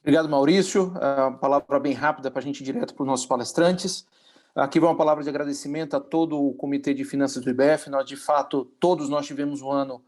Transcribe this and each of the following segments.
Obrigado, Maurício. A palavra bem rápida para a gente ir direto para os nossos palestrantes. Aqui vai uma palavra de agradecimento a todo o Comitê de Finanças do IBF. Nós, de fato, todos nós tivemos um ano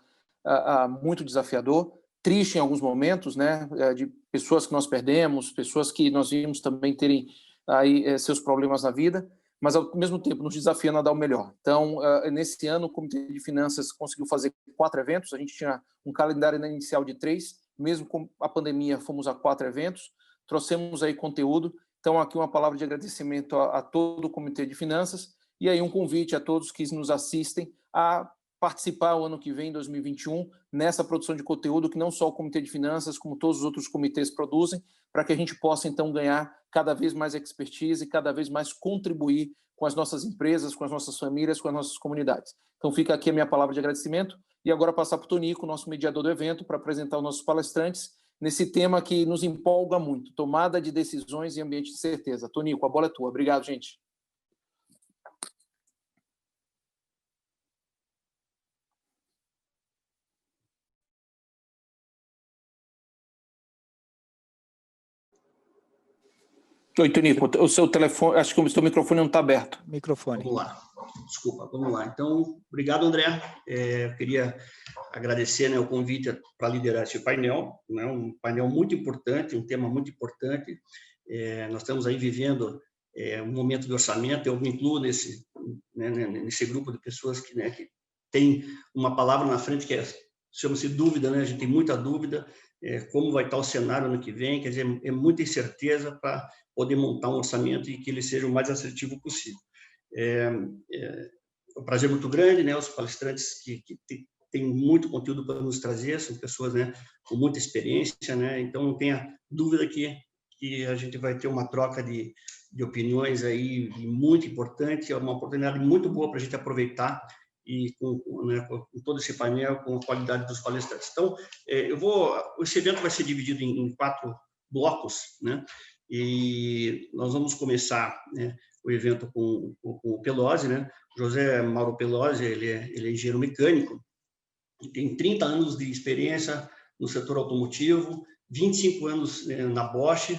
muito desafiador, triste em alguns momentos, né, de pessoas que nós perdemos, pessoas que nós vimos também terem aí seus problemas na vida, mas ao mesmo tempo nos desafiando a dar o melhor. Então, nesse ano, o Comitê de Finanças conseguiu fazer 4 eventos, a gente tinha um calendário inicial de 3, mesmo com a pandemia, fomos a 4 eventos, trouxemos aí conteúdo. Então, aqui uma palavra de agradecimento a todo o Comitê de Finanças e aí um convite a todos que nos assistem a participar o ano que vem, 2021, nessa produção de conteúdo que não só o Comitê de Finanças, como todos os outros comitês produzem, para que a gente possa, então, ganhar cada vez mais expertise e cada vez mais contribuir com as nossas empresas, com as nossas famílias, com as nossas comunidades. Então, fica aqui a minha palavra de agradecimento e agora passar para o Tonico, nosso mediador do evento, para apresentar os nossos palestrantes nesse tema que nos empolga muito, tomada de decisões e ambiente de certeza. Tonico, a bola é tua. Obrigado, gente. Oi, Tonico, o seu telefone, acho que o seu microfone não está aberto. Microfone. Vamos lá. Desculpa, vamos lá. Então, obrigado, André. Eu queria agradecer, né, o convite para liderar esse painel, né, um painel muito importante, um tema muito importante. Nós estamos aí vivendo um momento de orçamento, eu me incluo nesse grupo de pessoas que, né, que tem uma palavra na frente que chama-se dúvida, né? A gente tem muita dúvida, como vai estar o cenário ano que vem, quer dizer, é muita incerteza para poder montar um orçamento e que ele seja o mais assertivo possível. É um prazer muito grande, né? Os palestrantes que têm muito conteúdo para nos trazer, são pessoas, né, com muita experiência, né? Então, não tenha dúvida que a gente vai ter uma troca de opiniões aí muito importante, é uma oportunidade muito boa para a gente aproveitar e com todo esse painel, com a qualidade dos palestrantes. Então, esse evento vai ser dividido em 4 blocos, né? E nós vamos começar, né, o evento com o Pelosi, né? José Mauro Pelosi, ele é engenheiro mecânico, tem 30 anos de experiência no setor automotivo, 25 anos, né, na Bosch.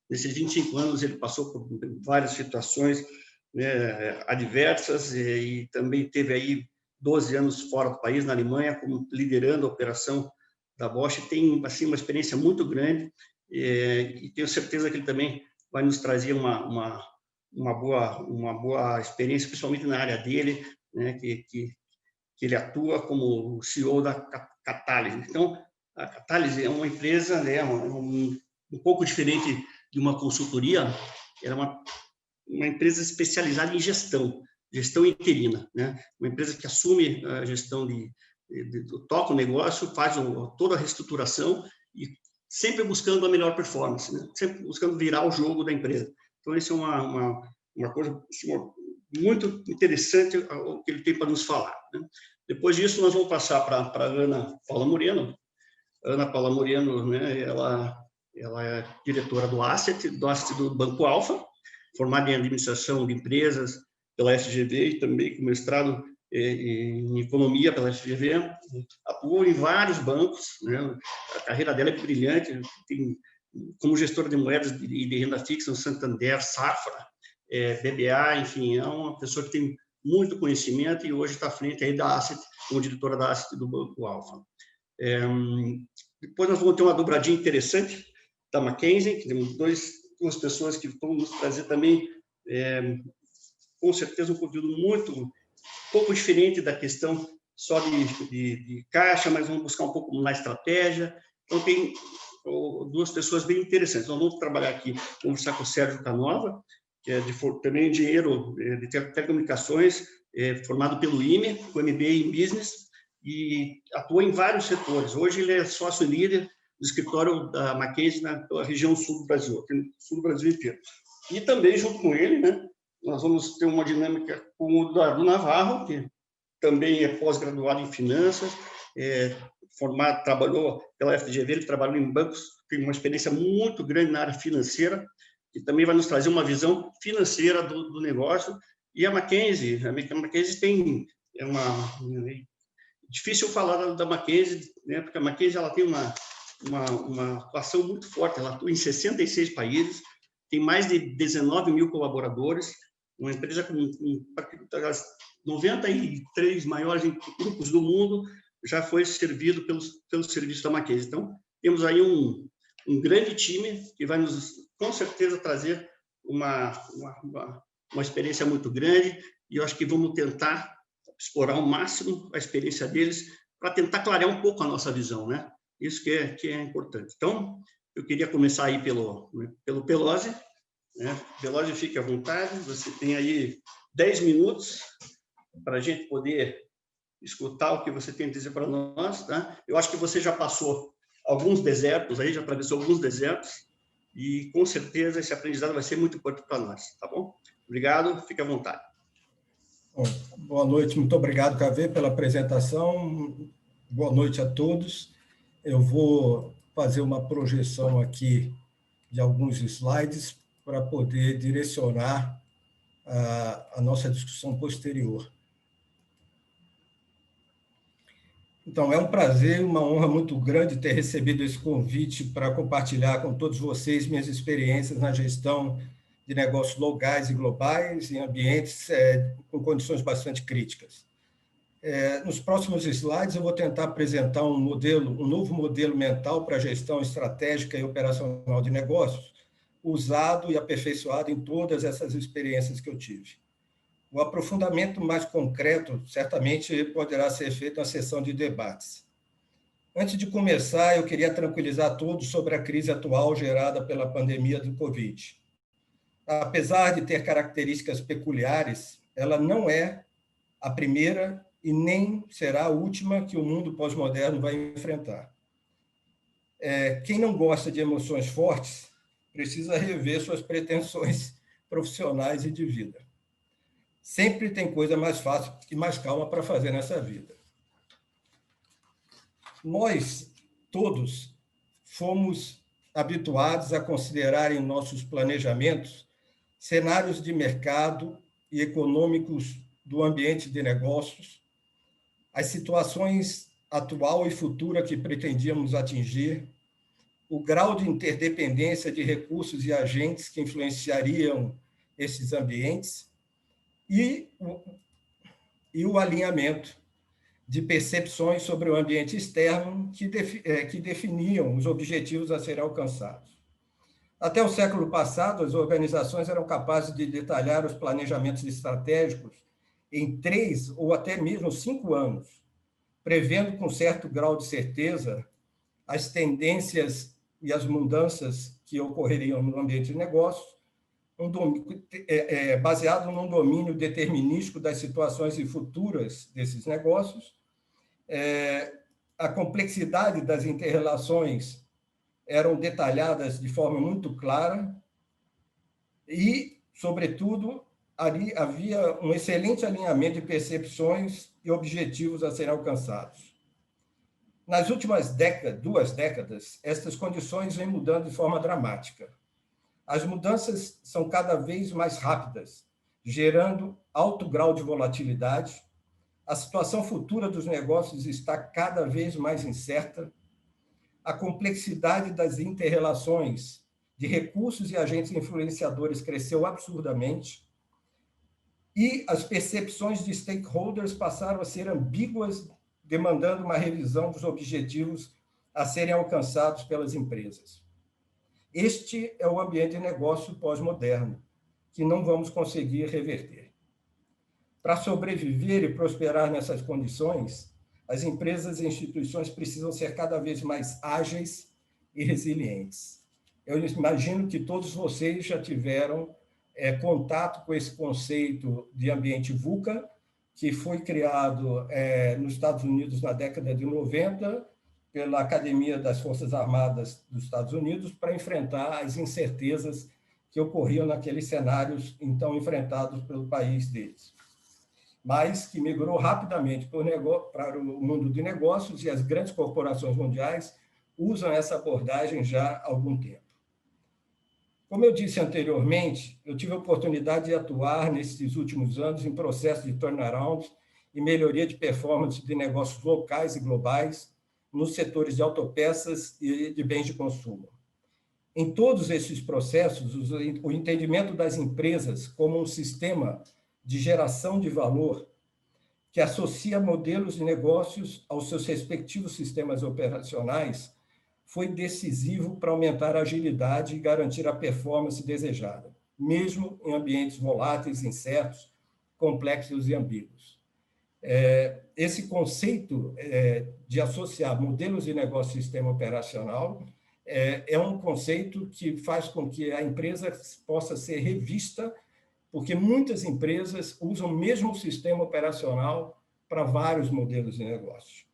Nesses 25 anos, ele passou por várias situações, né, adversas e também teve aí 12 anos fora do país, na Alemanha, como liderando a operação da Bosch. Tem, assim, uma experiência muito grande e tenho certeza que ele também vai nos trazer uma boa experiência, principalmente na área dele, né, que ele atua como CEO da Catalyst. Então, a Catalyst é uma empresa, né, um pouco diferente de uma consultoria, era uma empresa especializada em gestão interina, né? Uma empresa que assume a gestão toca o negócio, faz toda a reestruturação e sempre buscando a melhor performance, né? Sempre buscando virar o jogo da empresa. Então, isso é uma coisa muito interessante o que ele tem para nos falar, né? Depois disso, nós vamos passar para a Ana Paula Moreno. Ana Paula Moreno, né, ela é diretora do Asset do Banco Alfa, formada em administração de empresas pela FGV e também com mestrado em economia pela FGV. Atuou em vários bancos, né? A carreira dela é brilhante, tem como gestora de moedas e de renda fixa no Santander, Safra, BBA, enfim, é uma pessoa que tem muito conhecimento e hoje está à frente aí da Asset, como diretora da Asset do Banco Alfa. Depois nós vamos ter uma dobradinha interessante da McKinsey, que temos duas pessoas que vão nos trazer também, com certeza, um conteúdo um pouco diferente da questão só de caixa, mas vamos buscar um pouco na estratégia. Então, tem 2 pessoas bem interessantes. Nós vamos trabalhar aqui, conversar com o Sérgio Canova, que é também engenheiro de telecomunicações, formado pelo IME, com MBA em Business, e atua em vários setores. Hoje ele é sócio-líder do escritório da McKinsey na região sul do Brasil, sul do Brasil inteiro. E também, junto com ele, né, nós vamos ter uma dinâmica com o Eduardo Navarro, que também é pós-graduado em finanças, trabalhou pela FGV, ele trabalhou em bancos, tem uma experiência muito grande na área financeira, que também vai nos trazer uma visão financeira do negócio. E a McKinsey tem difícil falar da McKinsey, né, porque a McKinsey ela tem uma atuação muito forte, ela atua em 66 países, tem mais de 19 mil colaboradores, uma empresa com 93 maiores grupos do mundo, já foi servido pelo serviço da Mackenzie. Então, temos aí um grande time que vai nos, com certeza, trazer uma experiência muito grande, e eu acho que vamos tentar explorar ao máximo a experiência deles para tentar clarear um pouco a nossa visão, né? Isso que é importante. Então, eu queria começar aí pelo Pelosi, né? Pelosi, fique à vontade, você tem aí 10 minutos para a gente poder escutar o que você tem a dizer para nós, tá? Eu acho que você já passou alguns desertos aí, já atravessou alguns desertos, e com certeza esse aprendizado vai ser muito importante para nós, tá bom? Obrigado, fique à vontade. Bom, boa noite, muito obrigado, Cavê, pela apresentação. Boa noite a todos. Eu vou fazer uma projeção aqui de alguns slides para poder direcionar a nossa discussão posterior. Então, é um prazer e uma honra muito grande ter recebido esse convite para compartilhar com todos vocês minhas experiências na gestão de negócios locais e globais em ambientes com condições bastante críticas. Nos próximos slides, eu vou tentar apresentar um novo modelo mental para a gestão estratégica e operacional de negócios, usado e aperfeiçoado em todas essas experiências que eu tive. O aprofundamento mais concreto, certamente, poderá ser feito na sessão de debates. Antes de começar, eu queria tranquilizar todos sobre a crise atual gerada pela pandemia do Covid. Apesar de ter características peculiares, ela não é a primeira e nem será a última que o mundo pós-moderno vai enfrentar. Quem não gosta de emoções fortes precisa rever suas pretensões profissionais e de vida. Sempre tem coisa mais fácil e mais calma para fazer nessa vida. Nós, todos, fomos habituados a considerar em nossos planejamentos cenários de mercado e econômicos do ambiente de negócios, as situações atual e futura que pretendíamos atingir, o grau de interdependência de recursos e agentes que influenciariam esses ambientes, e o alinhamento de percepções sobre o ambiente externo que definiam os objetivos a serem alcançados. Até o século passado, as organizações eram capazes de detalhar os planejamentos estratégicos em 3 ou até mesmo 5 anos, prevendo com certo grau de certeza as tendências e as mudanças que ocorreriam no ambiente de negócios, baseado num domínio determinístico das situações futuras desses negócios. A complexidade das inter-relações eram detalhadas de forma muito clara e, sobretudo, ali havia um excelente alinhamento de percepções e objetivos a serem alcançados. Nas últimas 2 décadas, estas condições vêm mudando de forma dramática. As mudanças são cada vez mais rápidas, gerando alto grau de volatilidade. A situação futura dos negócios está cada vez mais incerta. A complexidade das inter-relações de recursos e agentes influenciadores cresceu absurdamente. E as percepções de stakeholders passaram a ser ambíguas, demandando uma revisão dos objetivos a serem alcançados pelas empresas. Este é o ambiente de negócio pós-moderno, que não vamos conseguir reverter. Para sobreviver e prosperar nessas condições, as empresas e instituições precisam ser cada vez mais ágeis e resilientes. Eu imagino que todos vocês já tiveram contato com esse conceito de ambiente VUCA, que foi criado nos Estados Unidos na década de 90, pela Academia das Forças Armadas dos Estados Unidos, para enfrentar as incertezas que ocorriam naqueles cenários então enfrentados pelo país deles, mas que migrou rapidamente para o mundo de negócios, e as grandes corporações mundiais usam essa abordagem já há algum tempo. Como eu disse anteriormente, eu tive a oportunidade de atuar nesses últimos anos em processos de turnaround e melhoria de performance de negócios locais e globais, nos setores de autopeças e de bens de consumo. Em todos esses processos, o entendimento das empresas como um sistema de geração de valor que associa modelos de negócios aos seus respectivos sistemas operacionais foi decisivo para aumentar a agilidade e garantir a performance desejada, mesmo em ambientes voláteis, incertos, complexos e ambíguos. Esse conceito de associar modelos de negócio e sistema operacional é um conceito que faz com que a empresa possa ser revista, porque muitas empresas usam o mesmo sistema operacional para vários modelos de negócio.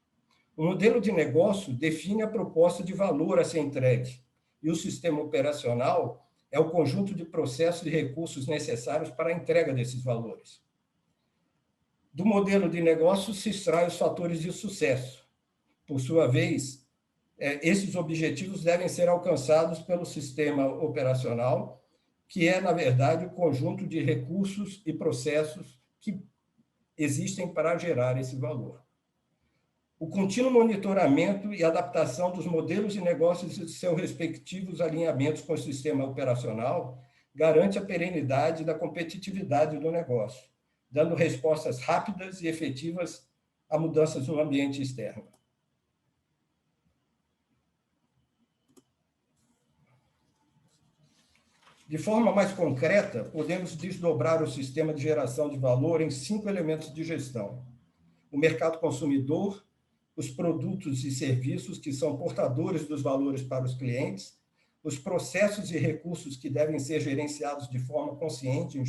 O modelo de negócio define a proposta de valor a ser entregue, e o sistema operacional é o conjunto de processos e recursos necessários para a entrega desses valores. Do modelo de negócio se extrai os fatores de sucesso. Por sua vez, esses objetivos devem ser alcançados pelo sistema operacional, que é, na verdade, o conjunto de recursos e processos que existem para gerar esse valor. O contínuo monitoramento e adaptação dos modelos de negócios e seus respectivos alinhamentos com o sistema operacional garante a perenidade da competitividade do negócio, dando respostas rápidas e efetivas a mudanças no ambiente externo. De forma mais concreta, podemos desdobrar o sistema de geração de valor em 5 elementos de gestão: o mercado consumidor, os produtos e serviços que são portadores dos valores para os clientes, os processos e recursos que devem ser gerenciados de forma conscientemente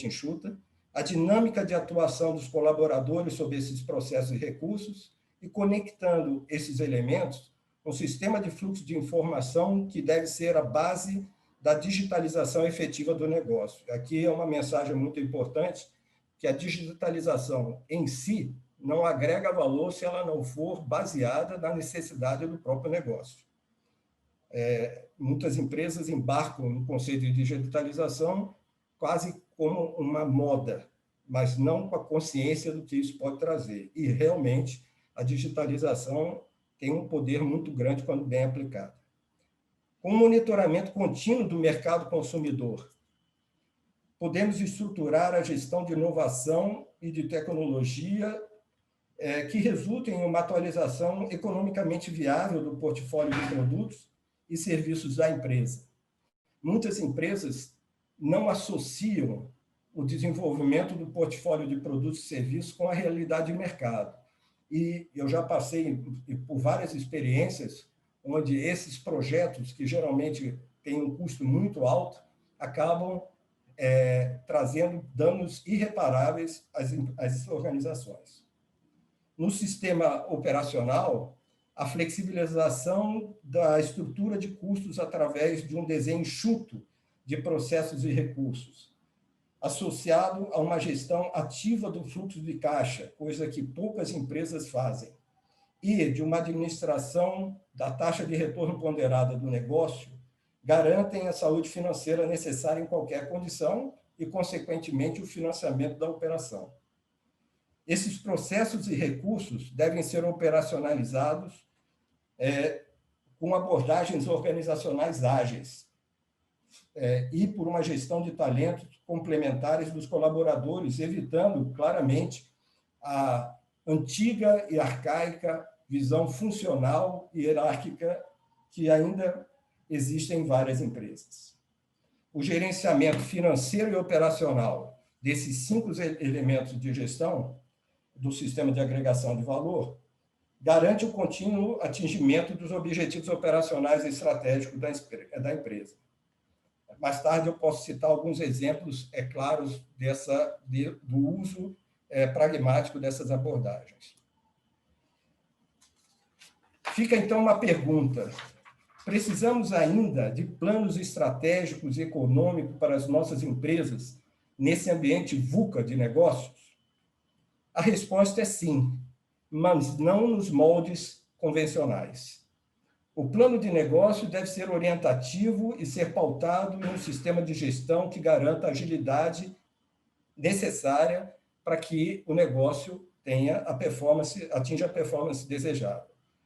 enxuta, a dinâmica de atuação dos colaboradores sobre esses processos e recursos, e conectando esses elementos, um sistema de fluxo de informação que deve ser a base da digitalização efetiva do negócio. Aqui é uma mensagem muito importante, que a digitalização em si não agrega valor se ela não for baseada na necessidade do próprio negócio. Muitas empresas embarcam no conceito de digitalização quase como uma moda, mas não com a consciência do que isso pode trazer. E, realmente, a digitalização tem um poder muito grande quando bem aplicada. Com o monitoramento contínuo do mercado consumidor, podemos estruturar a gestão de inovação e de tecnologia que resultem em uma atualização economicamente viável do portfólio de produtos e serviços da empresa. Muitas empresas não associam o desenvolvimento do portfólio de produtos e serviços com a realidade de mercado. E eu já passei por várias experiências onde esses projetos, que geralmente têm um custo muito alto, acabam trazendo danos irreparáveis às organizações. No sistema operacional, a flexibilização da estrutura de custos através de um desenho enxuto de processos e recursos, associado a uma gestão ativa do fluxo de caixa, coisa que poucas empresas fazem, e de uma administração da taxa de retorno ponderada do negócio, garantem a saúde financeira necessária em qualquer condição e, consequentemente, o financiamento da operação. Esses processos e recursos devem ser operacionalizados com abordagens organizacionais ágeis e por uma gestão de talentos complementares dos colaboradores, evitando claramente a antiga e arcaica visão funcional e hierárquica que ainda existe em várias empresas. O gerenciamento financeiro e operacional desses 5 elementos de gestão do sistema de agregação de valor garante o contínuo atingimento dos objetivos operacionais e estratégicos da empresa. Mais tarde eu posso citar alguns exemplos claros do uso pragmático dessas abordagens. Fica, então, uma pergunta. Precisamos ainda de planos estratégicos e econômicos para as nossas empresas nesse ambiente VUCA de negócios? A resposta é sim, mas não nos moldes convencionais. O plano de negócio deve ser orientativo e ser pautado em um sistema de gestão que garanta a agilidade necessária para que o negócio atinja a performance desejada.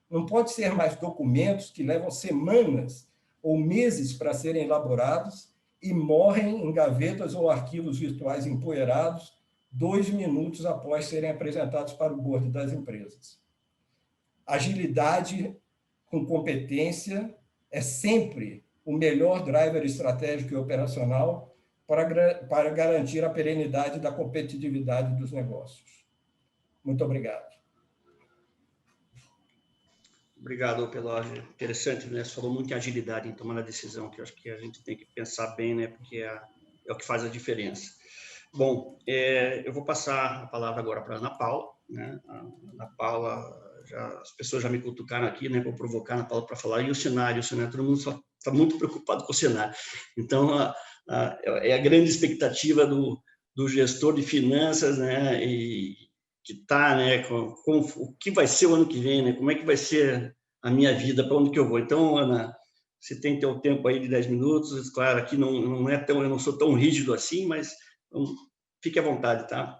Não pode ser mais documentos que levam semanas ou meses para serem elaborados e morrem em gavetas ou arquivos virtuais empoeirados 2 minutos após serem apresentados para o board das empresas. Agilidade com competência é sempre o melhor driver estratégico e operacional para garantir a perenidade da competitividade dos negócios. Muito obrigado. Obrigado, Pelógio. Interessante, né? Você falou muito em agilidade em tomar a decisão, que eu acho que a gente tem que pensar bem, né? Porque é o que faz a diferença. Bom, eu vou passar a palavra agora para a Ana Paula, né? A Ana Paula, as pessoas já me cutucaram aqui, né? Vou provocar a Ana Paula para falar. E o cenário, todo mundo só está muito preocupado com o cenário. Então, é a grande expectativa do gestor de finanças, né? E que está, né, com o que vai ser o ano que vem, né? Como é que vai ser a minha vida, para onde que eu vou. Então, Ana, você tem teu tempo aí de 10 minutos, claro, aqui não é tão, eu não sou tão rígido assim, mas fique à vontade, tá?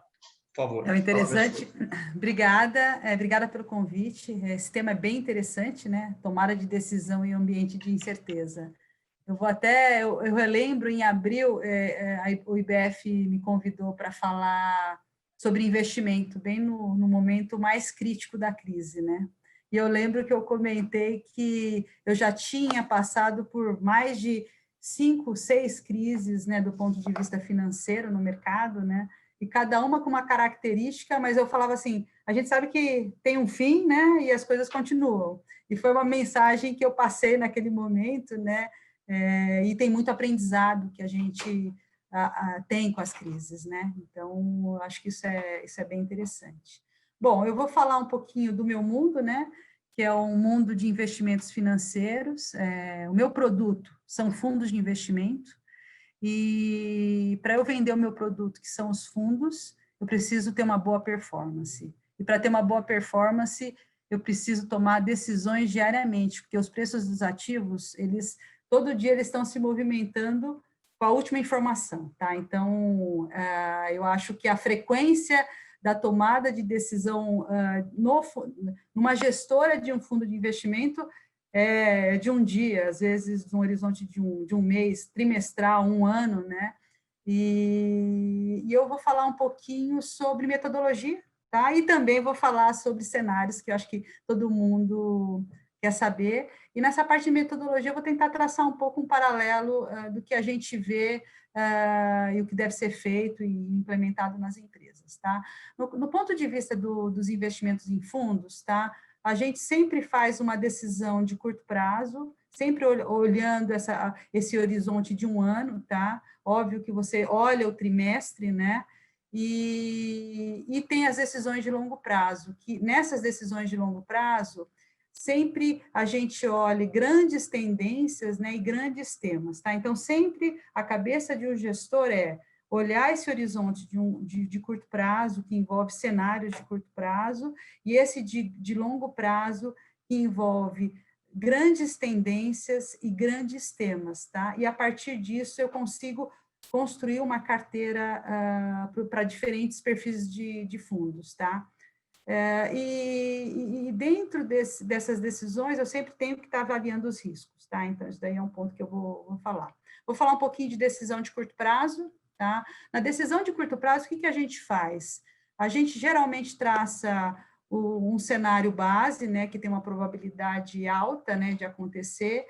Por favor. É interessante. Obrigada, obrigada pelo convite. Esse tema é bem interessante, né? Tomada de decisão em ambiente de incerteza. Eu relembro, em abril, o IBF me convidou para falar sobre investimento, bem no momento mais crítico da crise, né? E eu lembro que eu comentei que eu já tinha passado por mais de 5, 6 crises, né, do ponto de vista financeiro no mercado, né? E cada uma com uma característica, mas eu falava assim, a gente sabe que tem um fim, né? E as coisas continuam. E foi uma mensagem que eu passei naquele momento, né? E tem muito aprendizado que a gente tem com as crises, né? Então, acho que isso é bem interessante. Bom, eu vou falar um pouquinho do meu mundo, né? Que é um mundo de investimentos financeiros. O meu produto são fundos de investimento, e para eu vender o meu produto, que são os fundos, eu preciso ter uma boa performance. E para ter uma boa performance, eu preciso tomar decisões diariamente, porque os preços dos ativos, todo dia eles estão se movimentando com a última informação, tá? Então, eu acho que a frequência da tomada de decisão numa gestora de um fundo de investimento de um dia, às vezes no horizonte de um mês, trimestral, um ano, né? E eu vou falar um pouquinho sobre metodologia, tá? E também vou falar sobre cenários, que eu acho que todo mundo quer saber. E nessa parte de metodologia, eu vou tentar traçar um pouco um paralelo do que a gente vê e o que deve ser feito e implementado nas empresas, tá? No ponto de vista dos investimentos em fundos, tá? A gente sempre faz uma decisão de curto prazo, sempre olhando esse horizonte de um ano, tá? Óbvio que você olha o trimestre, né? E tem as decisões de longo prazo, que nessas decisões de longo prazo, sempre a gente olha grandes tendências, né, e grandes temas, tá? Então, sempre a cabeça de um gestor olhar esse horizonte de curto prazo, que envolve cenários de curto prazo, e esse de longo prazo, que envolve grandes tendências e grandes temas, tá? E a partir disso eu consigo construir uma carteira para diferentes perfis de fundos, tá? E dentro dessas decisões, eu sempre tenho que estar avaliando os riscos, tá? Então, isso daí é um ponto que eu vou falar. Vou falar um pouquinho de decisão de curto prazo, tá? Na decisão de curto prazo, o que a gente faz? A gente geralmente traça um cenário base, né, que tem uma probabilidade alta, né, de acontecer,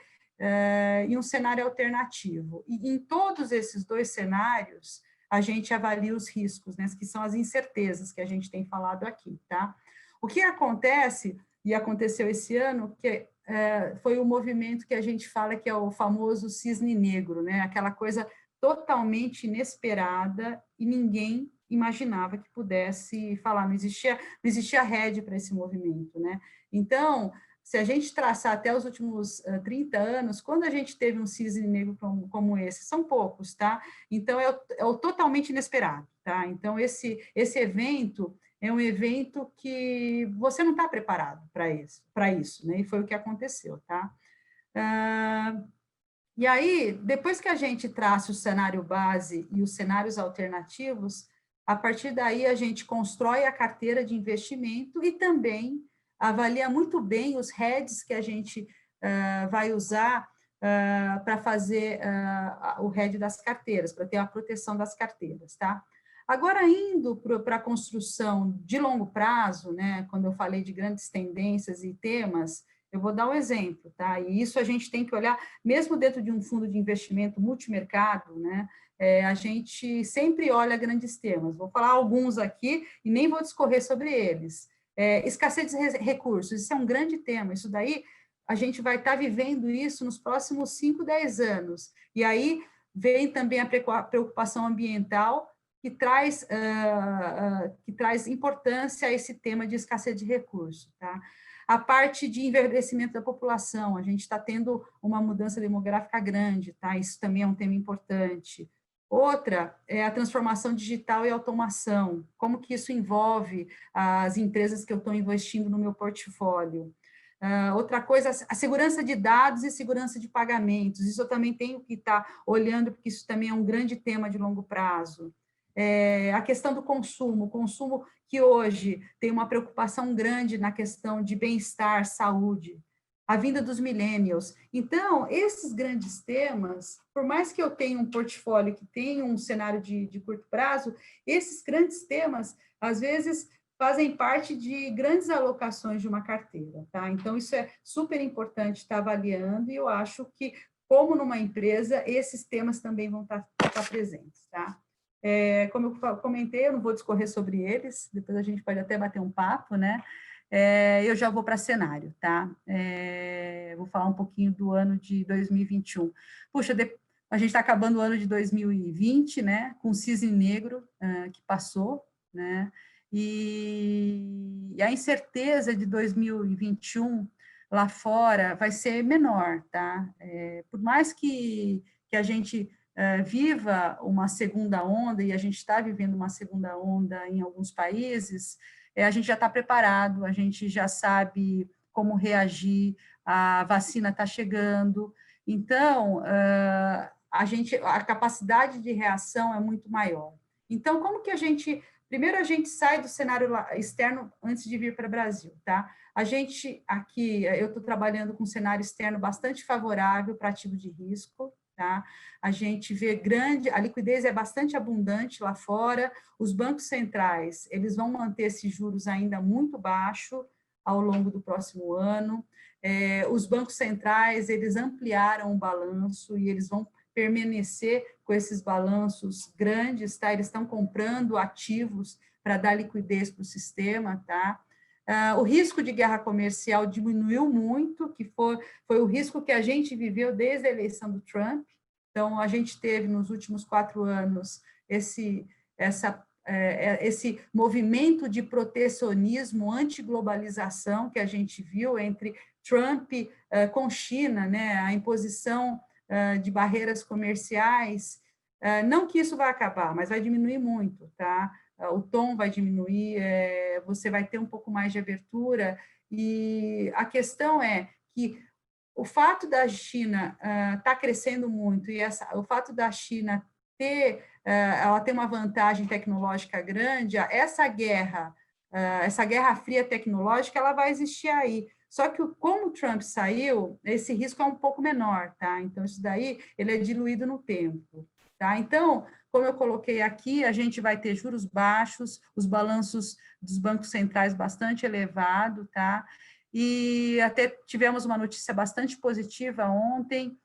e um cenário alternativo. E em todos esses dois cenários, a gente avalia os riscos, né, que são as incertezas que a gente tem falado aqui, tá? O que acontece, e aconteceu esse ano, que foi o movimento que a gente fala que é o famoso cisne negro, né? Aquela coisa totalmente inesperada e ninguém imaginava que pudesse falar, não existia rede para esse movimento, né? Então, se a gente traçar até os últimos 30 anos, quando a gente teve um cisne negro como esse, são poucos, tá? Então, é o totalmente inesperado, tá? Então, esse evento é um evento que você não está preparado para isso, né? E foi o que aconteceu, tá? E aí, depois que a gente traça o cenário base e os cenários alternativos, A partir daí, a gente constrói a carteira de investimento e também avalia muito bem os hedges que a gente vai usar para fazer o hedge das carteiras, para ter a proteção das carteiras, tá? Agora, indo para a construção de longo prazo, né, quando eu falei de grandes tendências e temas, eu vou dar um exemplo, tá? E isso a gente tem que olhar, mesmo dentro de um fundo de investimento multimercado, né, a gente sempre olha grandes temas. Vou falar alguns aqui e nem vou discorrer sobre eles. Escassez de recursos, isso é um grande tema, isso daí a gente vai estar vivendo isso nos próximos 5, 10 anos. E aí vem também a preocupação ambiental, que traz importância a esse tema de escassez de recursos, tá? A parte de envelhecimento da população, a gente está tendo uma mudança demográfica grande, tá? Isso também é um tema importante. Outra é a transformação digital e automação, como que isso envolve as empresas que eu estou investindo no meu portfólio. Outra coisa, a segurança de dados e segurança de pagamentos, isso eu também tenho que estar olhando, porque isso também é um grande tema de longo prazo. A questão do consumo, o consumo que hoje tem uma preocupação grande na questão de bem-estar, saúde, a vinda dos millennials. Então, esses grandes temas, por mais que eu tenha um portfólio que tenha um cenário de curto prazo, esses grandes temas, às vezes, fazem parte de grandes alocações de uma carteira, tá? Então, isso é super importante estar avaliando, e eu acho que, como numa empresa, esses temas também vão estar presentes, tá? Como eu comentei, eu não vou discorrer sobre eles, depois a gente pode até bater um papo, né? Eu já vou para cenário, tá? Vou falar um pouquinho do ano de 2021. Puxa, a gente está acabando o ano de 2020, né? Com o cisne negro que passou, né? E a incerteza de 2021 lá fora vai ser menor, tá? Por mais que a gente viva uma segunda onda, e a gente está vivendo uma segunda onda em alguns países, a gente já está preparado, a gente já sabe como reagir, a vacina está chegando, então, a capacidade de reação é muito maior. Então, como que primeiro a gente sai do cenário externo antes de vir para o Brasil, tá? A gente aqui, eu estou trabalhando com um cenário externo bastante favorável para ativo de risco, tá? A gente vê a liquidez é bastante abundante lá fora, os bancos centrais, eles vão manter esses juros ainda muito baixo ao longo do próximo ano, os bancos centrais, eles ampliaram o balanço e eles vão permanecer com esses balanços grandes, tá? Eles estão comprando ativos para dar liquidez para o sistema, tá? O risco de guerra comercial diminuiu muito, que foi o risco que a gente viveu desde a eleição do Trump. Então, a gente teve nos últimos 4 anos esse movimento de protecionismo, antiglobalização que a gente viu entre Trump com China, né? A imposição de barreiras comerciais, não que isso vai acabar, mas vai diminuir muito, tá? O tom vai diminuir, você vai ter um pouco mais de abertura, e a questão é que o fato da China estar crescendo muito, e o fato da China ela ter uma vantagem tecnológica grande, essa guerra fria tecnológica, ela vai existir aí. Só que como o Trump saiu, esse risco é um pouco menor, tá? Então, isso daí, ele é diluído no tempo, tá? Então, como eu coloquei aqui, a gente vai ter juros baixos, os balanços dos bancos centrais bastante elevados, tá? E até tivemos uma notícia bastante positiva ontem,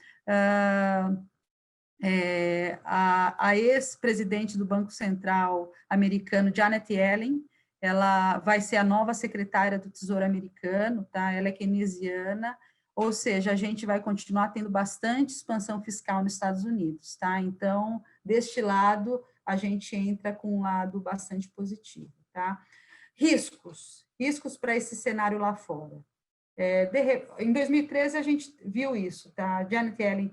a ex-presidente do Banco Central americano, Janet Yellen, ela vai ser a nova secretária do Tesouro americano, tá? Ela é keynesiana, ou seja, a gente vai continuar tendo bastante expansão fiscal nos Estados Unidos, tá? Então, deste lado, a gente entra com um lado bastante positivo, tá? Riscos para esse cenário lá fora. Em 2013, a gente viu isso, tá? Janet Yellen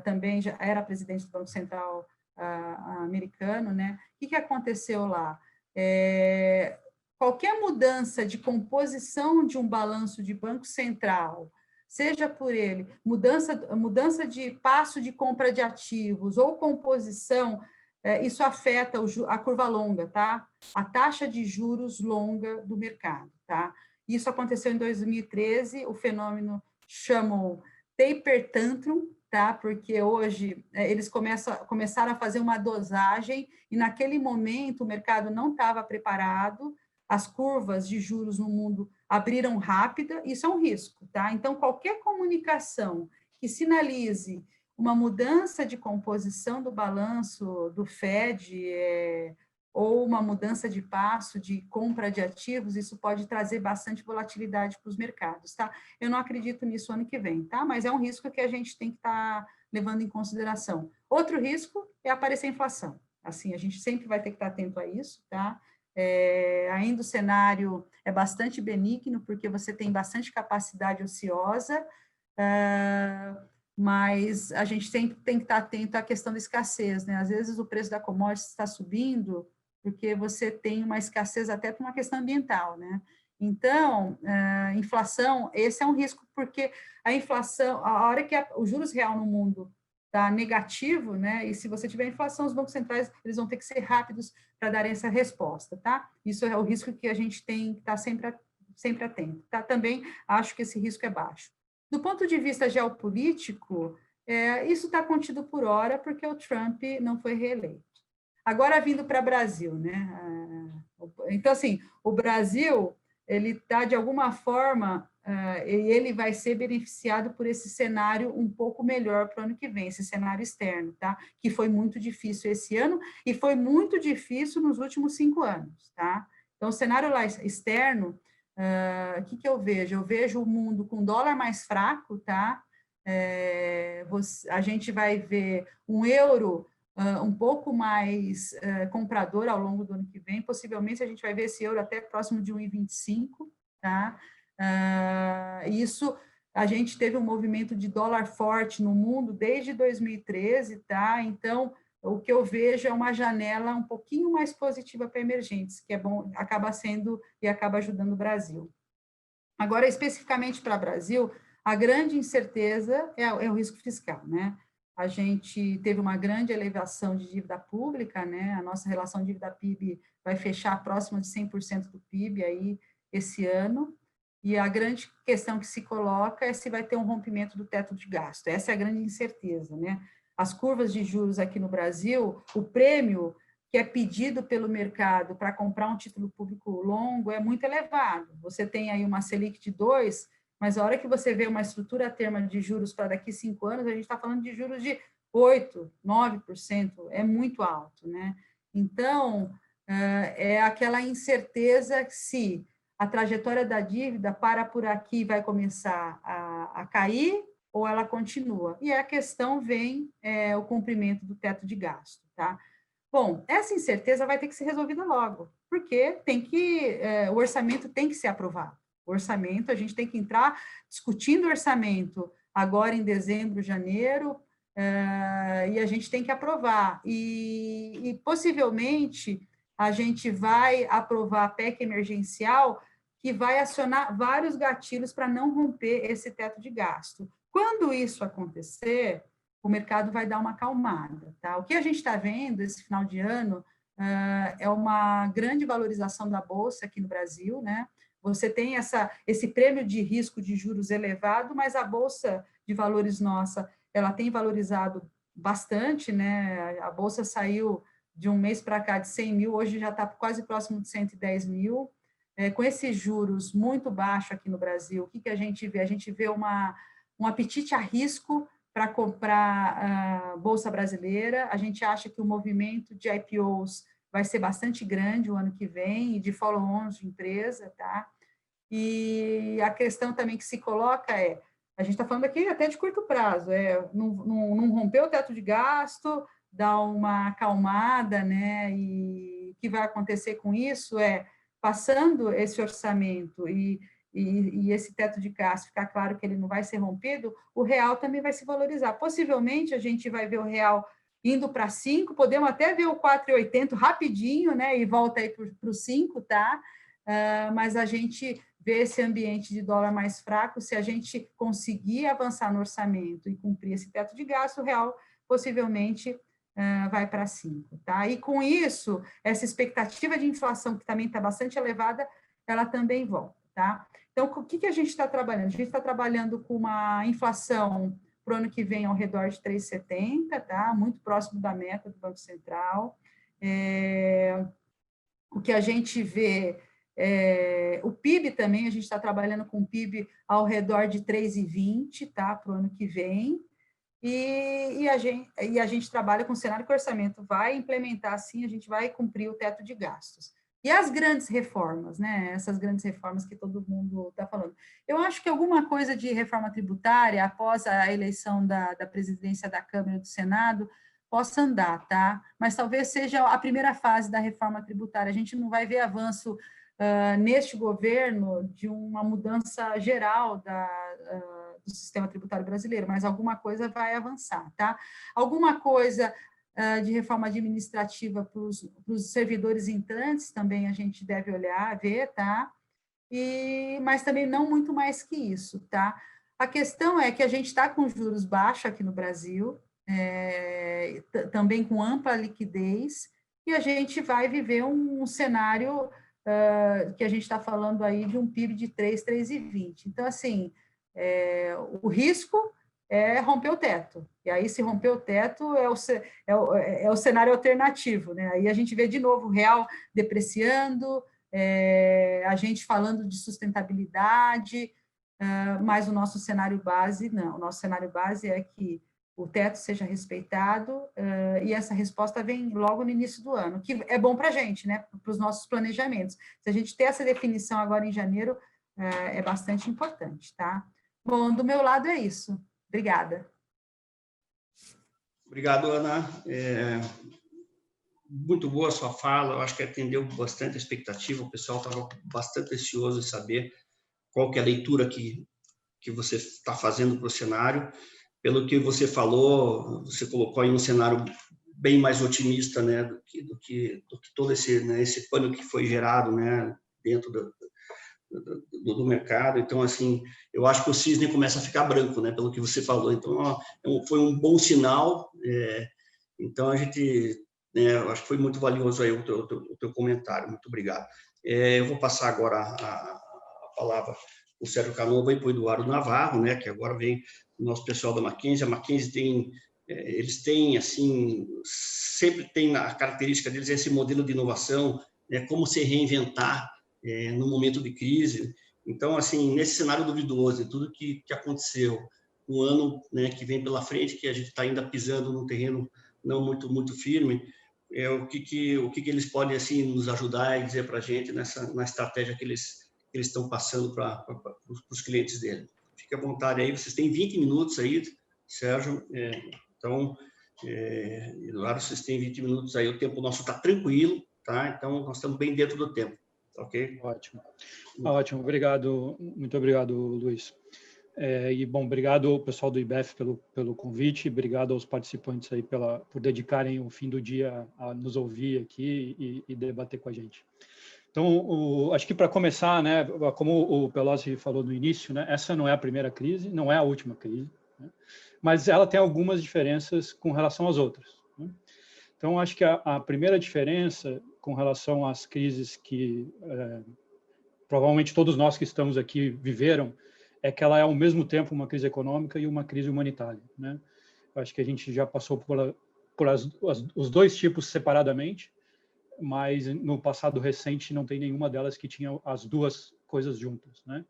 também já era presidente do Banco Central americano, né? O que aconteceu lá? Qualquer mudança de composição de um balanço de Banco Central, seja por ele, mudança de passo de compra de ativos ou composição, isso afeta a curva longa, tá? A taxa de juros longa do mercado, tá? Isso aconteceu em 2013, o fenômeno chamou taper tantrum, tá? Porque hoje eles começaram a fazer uma dosagem e naquele momento o mercado não estava preparado, as curvas de juros no mundo abriram rápida, isso é um risco, tá? Então, qualquer comunicação que sinalize uma mudança de composição do balanço do Fed, ou uma mudança de passo de compra de ativos, isso pode trazer bastante volatilidade para os mercados, tá? Eu não acredito nisso ano que vem, tá? Mas é um risco que a gente tem que estar levando em consideração. Outro risco é aparecer inflação. Assim, a gente sempre vai ter que estar atento a isso, tá? Ainda o cenário é bastante benigno, porque você tem bastante capacidade ociosa, mas a gente tem que estar atento à questão da escassez, né? Às vezes o preço da commodity está subindo porque você tem uma escassez até por uma questão ambiental, né? Então, inflação, esse é um risco, porque a inflação, a hora que o juros real no mundo está negativo, né? E se você tiver inflação, os bancos centrais eles vão ter que ser rápidos para darem essa resposta, tá? Isso é o risco que a gente tem que estar sempre atento, tá? Também acho que esse risco é baixo. Do ponto de vista geopolítico, isso está contido por hora, porque o Trump não foi reeleito. Agora, vindo para o Brasil, né? Então, assim, o Brasil, ele está, de alguma forma, ele vai ser beneficiado por esse cenário um pouco melhor para o ano que vem, esse cenário externo, tá? Que foi muito difícil esse ano e foi muito difícil nos últimos 5 anos, tá? Então, o cenário lá externo, o que eu vejo? Eu vejo o mundo com dólar mais fraco, tá? A gente vai ver um euro um pouco mais comprador ao longo do ano que vem, possivelmente a gente vai ver esse euro até próximo de 1,25, tá? Isso, a gente teve um movimento de dólar forte no mundo desde 2013, tá? Então, o que eu vejo é uma janela um pouquinho mais positiva para emergentes, que é bom, acaba sendo e acaba ajudando o Brasil. Agora, especificamente para o Brasil, a grande incerteza é o risco fiscal, né? A gente teve uma grande elevação de dívida pública, né? A nossa relação dívida-PIB vai fechar próxima de 100% do PIB aí esse ano, e a grande questão que se coloca é se vai ter um rompimento do teto de gasto. Essa é a grande incerteza, né? As curvas de juros aqui no Brasil, o prêmio que é pedido pelo mercado para comprar um título público longo é muito elevado. Você tem aí uma Selic de 2%, mas a hora que você vê uma estrutura a termo de juros para daqui 5 anos, a gente está falando de juros de 8%, 9%, é muito alto, né? Então, é aquela incerteza se a trajetória da dívida para por aqui vai começar a cair ou ela continua. E a questão vem o cumprimento do teto de gasto, tá? Bom, essa incerteza vai ter que ser resolvida logo, porque o orçamento tem que ser aprovado. O orçamento, a gente tem que entrar discutindo o orçamento agora em dezembro, janeiro, e a gente tem que aprovar. E possivelmente a gente vai aprovar a PEC emergencial, que vai acionar vários gatilhos para não romper esse teto de gasto. Quando isso acontecer, o mercado vai dar uma acalmada, tá? O que a gente está vendo esse final de ano é uma grande valorização da Bolsa aqui no Brasil, né? Você tem esse prêmio de risco de juros elevado, mas a Bolsa de Valores nossa, ela tem valorizado bastante, né? A Bolsa saiu de um mês para cá de 100 mil, hoje já está quase próximo de 110 mil. Com esses juros muito baixos aqui no Brasil, o que a gente vê? A gente vê um apetite a risco para comprar a Bolsa Brasileira. A gente acha que o movimento de IPOs vai ser bastante grande o ano que vem, e de follow-ons de empresa, tá? E a questão também que se coloca a gente está falando aqui até de curto prazo, não romper o teto de gasto, dar uma acalmada, né? E o que vai acontecer com isso passando esse orçamento e esse teto de gasto ficar claro que ele não vai ser rompido, o real também vai se valorizar. Possivelmente a gente vai ver o real indo para 5, podemos até ver o 4,80 rapidinho, né? E volta aí para os 5, tá? Mas a gente vê esse ambiente de dólar mais fraco, se a gente conseguir avançar no orçamento e cumprir esse teto de gasto, o real possivelmente vai para 5, tá? E com isso, essa expectativa de inflação, que também está bastante elevada, ela também volta, tá? Então, o que a gente está trabalhando? A gente está trabalhando com uma inflação para o ano que vem ao redor de 3,70, tá? Muito próximo da meta do Banco Central. O que a gente vê, o PIB também, a gente está trabalhando com o PIB ao redor de 3,20, tá? Para o ano que vem. E a gente trabalha com o cenário que o orçamento vai implementar, sim, a gente vai cumprir o teto de gastos. E as grandes reformas, né? Essas grandes reformas que todo mundo está falando. Eu acho que alguma coisa de reforma tributária, após a eleição da presidência da Câmara e do Senado, possa andar, tá? Mas talvez seja a primeira fase da reforma tributária. A gente não vai ver avanço neste governo de uma mudança geral do sistema tributário brasileiro, mas alguma coisa vai avançar, tá? Alguma coisa de reforma administrativa para os servidores entrantes também a gente deve olhar, ver, tá? Mas também não muito mais que isso, tá? A questão é que a gente está com juros baixos aqui no Brasil, também com ampla liquidez, e a gente vai viver um cenário que a gente está falando aí de um PIB de 3,20. Então, assim, o risco é romper o teto. E aí, se romper o teto, é o cenário alternativo, né? Aí a gente vê de novo o real depreciando, a gente falando de sustentabilidade, mas o nosso cenário base, não. O nosso cenário base é que o teto seja respeitado, e essa resposta vem logo no início do ano, que é bom para a gente, né? Para os nossos planejamentos. Se a gente ter essa definição agora em janeiro, é bastante importante, tá? Bom, do meu lado é isso. Obrigada. Obrigado, Ana. Muito boa a sua fala, eu acho que atendeu bastante a expectativa, o pessoal estava bastante ansioso em saber qual que é a leitura que você está fazendo para o cenário. Pelo que você falou, você colocou aí um cenário bem mais otimista, né, do que todo esse pânico que foi gerado, né, dentro do mercado. Então, assim, eu acho que o cisne começa a ficar branco, né, pelo que você falou. Então, foi um bom sinal. Então, a gente, eu acho que foi muito valioso aí o teu comentário. Muito obrigado. Eu vou passar agora a palavra para o Sérgio Canova e para o Eduardo Navarro, né, que agora vem o nosso pessoal da Mackenzie. A Mackenzie eles têm, assim, sempre tem a característica deles esse modelo de inovação, como se reinventar no momento de crise. Então, assim, nesse cenário duvidoso, tudo que aconteceu, um ano, né, que vem pela frente, que a gente está ainda pisando num terreno não muito firme, o que eles podem, assim, nos ajudar e dizer para a gente na estratégia que eles estão passando para os clientes dele. Fique à vontade aí, vocês têm 20 minutos aí, Sérgio, então, Eduardo, vocês têm 20 minutos aí, o tempo nosso está tranquilo, tá? Então, nós estamos bem dentro do tempo, ok? Ótimo. Ótimo, obrigado, muito obrigado, Luiz. E, bom, obrigado ao pessoal do IBEF pelo convite, obrigado aos participantes aí por dedicarem o fim do dia a nos ouvir aqui e debater com a gente. Então, acho que para começar, né, como o Pelosi falou no início, né, essa não é a primeira crise, não é a última crise, né, mas ela tem algumas diferenças com relação às outras, né? Então, acho que a primeira diferença com relação às crises que provavelmente todos nós que estamos aqui viveram é que ela é ao mesmo tempo uma crise econômica e uma crise humanitária, né? Acho que a gente já passou por os dois tipos separadamente, mas no passado recente não tem nenhuma delas que tinha as duas coisas juntas, né?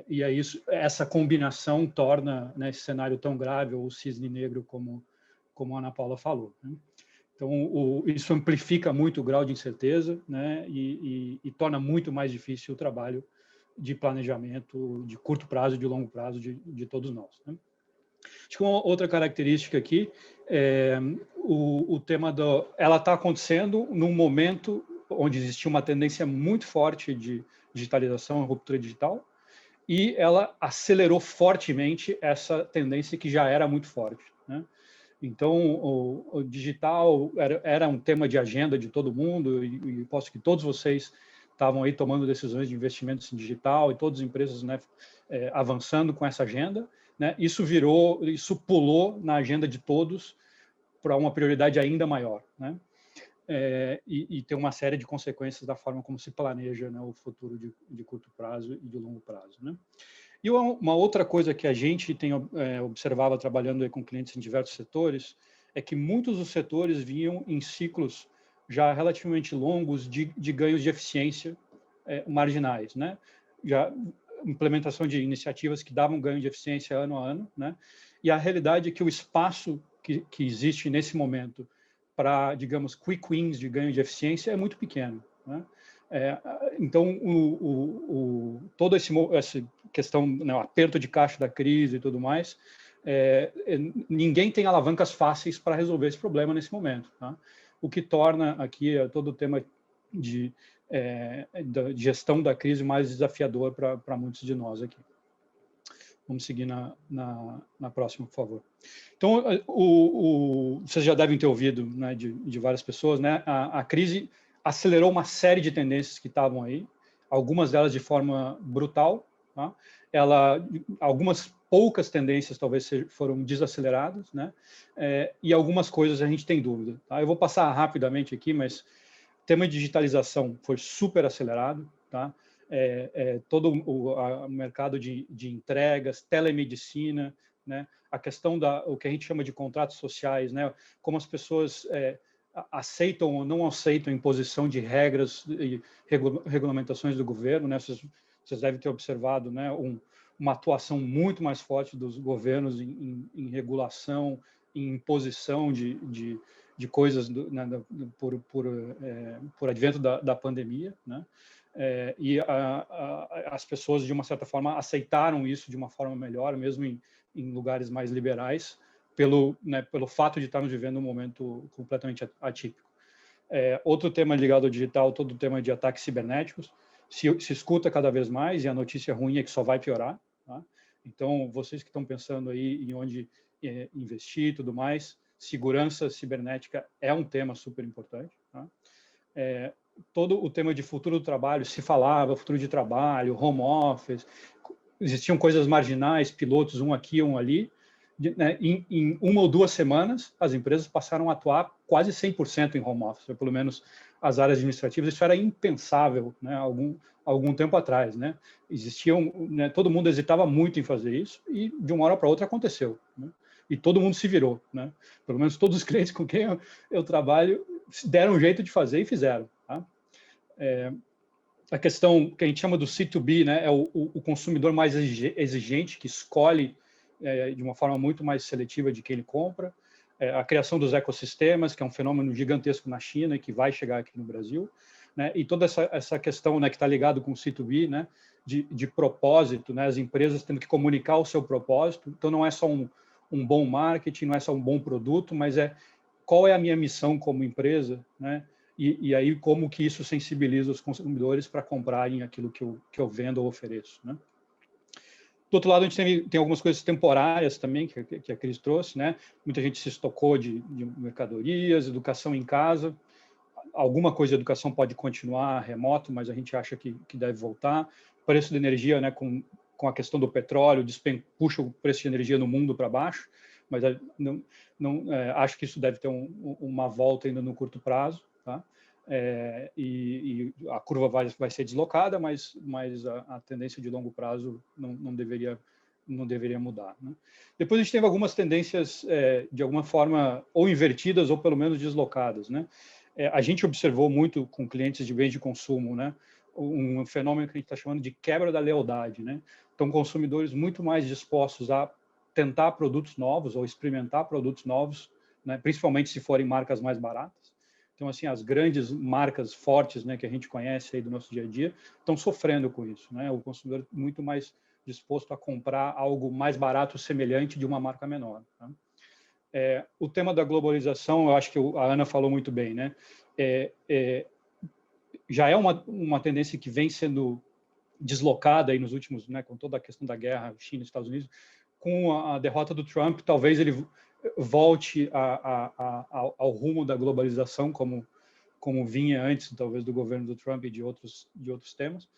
E aí essa combinação torna, né, esse cenário tão grave, ou o cisne negro, como a Ana Paula falou, né? Então, isso amplifica muito o grau de incerteza, né, e torna muito mais difícil o trabalho de planejamento de curto prazo e de longo prazo de todos nós, né? Acho que uma outra característica aqui é o tema ela está acontecendo num momento onde existia uma tendência muito forte de digitalização, ruptura digital, e ela acelerou fortemente essa tendência que já era muito forte, né? Então, o digital era um tema de agenda de todo mundo, e posso que todos vocês estavam aí tomando decisões de investimentos em digital, e todas as empresas, né, avançando com essa agenda, né? Isso pulou na agenda de todos para uma prioridade ainda maior, né? E tem uma série de consequências da forma como se planeja, né, o futuro de curto prazo e de longo prazo, né? E uma outra coisa que a gente tem observado trabalhando aí com clientes em diversos setores é que muitos dos setores vinham em ciclos já relativamente longos de ganhos de eficiência marginais, né? Já implementação de iniciativas que davam ganho de eficiência ano a ano, né? E a realidade é que o espaço que existe nesse momento para, digamos, quick wins de ganho de eficiência é muito pequeno, né? Então, toda essa questão, né, o aperto de caixa da crise e tudo mais, ninguém tem alavancas fáceis para resolver esse problema nesse momento, tá? O que torna aqui todo o tema da gestão da crise mais desafiador para muitos de nós aqui. Vamos seguir na próxima, por favor. Então, vocês já devem ter ouvido, né, de várias pessoas, né? A crise acelerou uma série de tendências que estavam aí, algumas delas de forma brutal, tá? Algumas poucas tendências talvez foram desaceleradas, né? E algumas coisas a gente tem dúvida, tá? Eu vou passar rapidamente aqui, mas o tema de digitalização foi super acelerado, tá? Todo o mercado de entregas, telemedicina, né? A questão o que a gente chama de contratos sociais, né? Como as pessoas aceitam ou não aceitam a imposição de regras e regulamentações do governo, né? Vocês devem ter observado, né, uma atuação muito mais forte dos governos em regulação, em imposição de coisas, né, por advento da pandemia, né? E as pessoas, de uma certa forma, aceitaram isso de uma forma melhor, mesmo em lugares mais liberais, pelo fato de estarmos vivendo um momento completamente atípico. Outro tema ligado ao digital, todo o tema de ataques cibernéticos, se escuta cada vez mais, e a notícia ruim é que só vai piorar, tá? Então, vocês que estão pensando aí em onde investir e tudo mais, segurança cibernética é um tema super importante, tá? Todo o tema de futuro do trabalho, se falava futuro de trabalho, home office, existiam coisas marginais, pilotos, um aqui, um ali, né? Em 1 ou 2 semanas, as empresas passaram a atuar quase 100% em home office, pelo menos as áreas administrativas. Isso era impensável, né, algum tempo atrás, né? Né, todo mundo hesitava muito em fazer isso e de uma hora para outra aconteceu, né? E todo mundo se virou, né? Pelo menos todos os clientes com quem eu trabalho deram um jeito de fazer e fizeram, tá? A questão que a gente chama do C2B, né, é o consumidor mais exigente, que escolhe de uma forma muito mais seletiva de quem ele compra. A criação dos ecossistemas, que é um fenômeno gigantesco na China e que vai chegar aqui no Brasil, né? E toda essa questão, né, que está ligado com o C2B, né, de propósito, né, as empresas tendo que comunicar o seu propósito. Então, não é só um bom marketing, não é só um bom produto, mas qual é a minha missão como empresa, né? E aí como que isso sensibiliza os consumidores para comprarem aquilo que eu vendo ou ofereço, né? Do outro lado, a gente tem algumas coisas temporárias também, que a Cris trouxe, né? Muita gente se estocou de mercadorias, educação em casa. Alguma coisa de educação pode continuar remoto, mas a gente acha que deve voltar. Preço de energia, né, com a questão do petróleo, puxa o preço de energia no mundo para baixo, mas acho que isso deve ter uma volta ainda no curto prazo, tá? E a curva vai ser deslocada, mas a tendência de longo prazo não deveria mudar, né? Depois a gente teve algumas tendências de alguma forma ou invertidas ou pelo menos deslocadas, né? A gente observou muito com clientes de bens de consumo, né, um fenômeno que a gente está chamando de quebra da lealdade, né? Então, consumidores muito mais dispostos a tentar produtos novos ou experimentar produtos novos, né, principalmente se forem marcas mais baratas. Então, assim, as grandes marcas fortes, né, que a gente conhece aí do nosso dia a dia, estão sofrendo com isso, né? O consumidor muito mais disposto a comprar algo mais barato, semelhante de uma marca menor, tá? O tema da globalização, eu acho que a Ana falou muito bem, né? Já é uma tendência que vem sendo deslocada aí nos últimos, né, com toda a questão da guerra China e Estados Unidos. Com a derrota do Trump, talvez ele volte ao rumo da globalização, como vinha antes, talvez, do governo do Trump e de outros temas.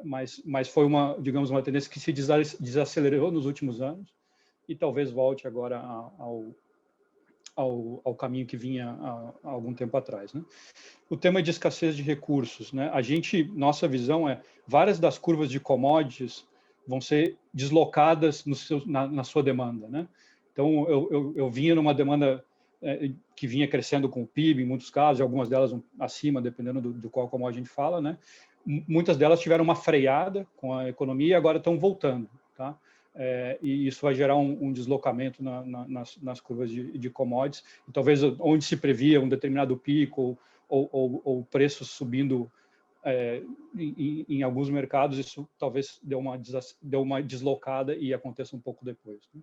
Mas foi digamos, uma tendência que se desacelerou nos últimos anos e talvez volte agora ao caminho que vinha há algum tempo atrás, né? O tema de escassez de recursos, né? Nossa visão é várias das curvas de commodities vão ser deslocadas na sua demanda, né? Então, eu vinha numa demanda que vinha crescendo com o PIB, em muitos casos, algumas delas acima, dependendo de qual commodity a gente fala, né? Muitas delas tiveram uma freada com a economia e agora estão voltando, tá? E isso vai gerar um deslocamento nas curvas de commodities. E talvez onde se previa um determinado pico ou preços subindo em alguns mercados, isso talvez deu uma deslocada e aconteça um pouco depois, né?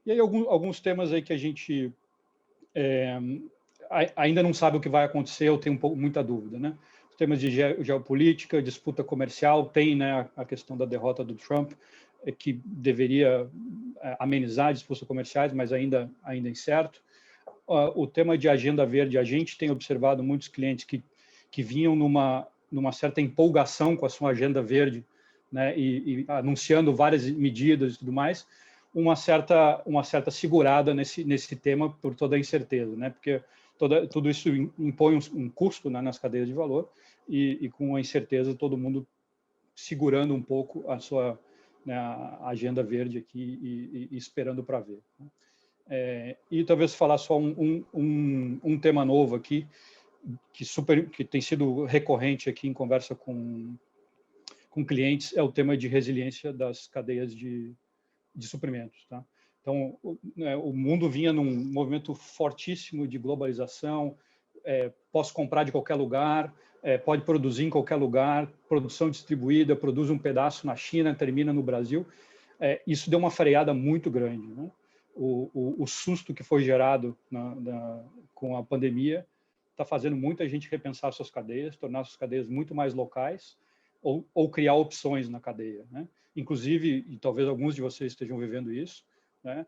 E aí alguns temas aí que a gente ainda não sabe o que vai acontecer, eu tenho muita dúvida, né? Os temas de geopolítica, disputa comercial, tem, né, a questão da derrota do Trump, que deveria amenizar disputas comerciais, mas ainda incerto. O tema de agenda verde, a gente tem observado muitos clientes que vinham numa certa empolgação com a sua agenda verde, né, e anunciando várias medidas e tudo mais, uma certa segurada nesse tema por toda a incerteza, né, porque tudo isso impõe um custo, né, nas cadeias de valor e com a incerteza todo mundo segurando um pouco a sua, né, a agenda verde aqui e esperando para ver, né? E talvez falar só um tema novo aqui, que tem sido recorrente aqui em conversa com clientes, é o tema de resiliência das cadeias de suprimentos, tá? Então, o mundo vinha num movimento fortíssimo de globalização, posso comprar de qualquer lugar, pode produzir em qualquer lugar, produção distribuída, produz um pedaço na China, termina no Brasil. Isso deu uma freada muito grande, né? O susto que foi gerado com a pandemia está fazendo muita gente repensar suas cadeias, tornar suas cadeias muito mais locais ou criar opções na cadeia, né? Inclusive, e talvez alguns de vocês estejam vivendo isso, né?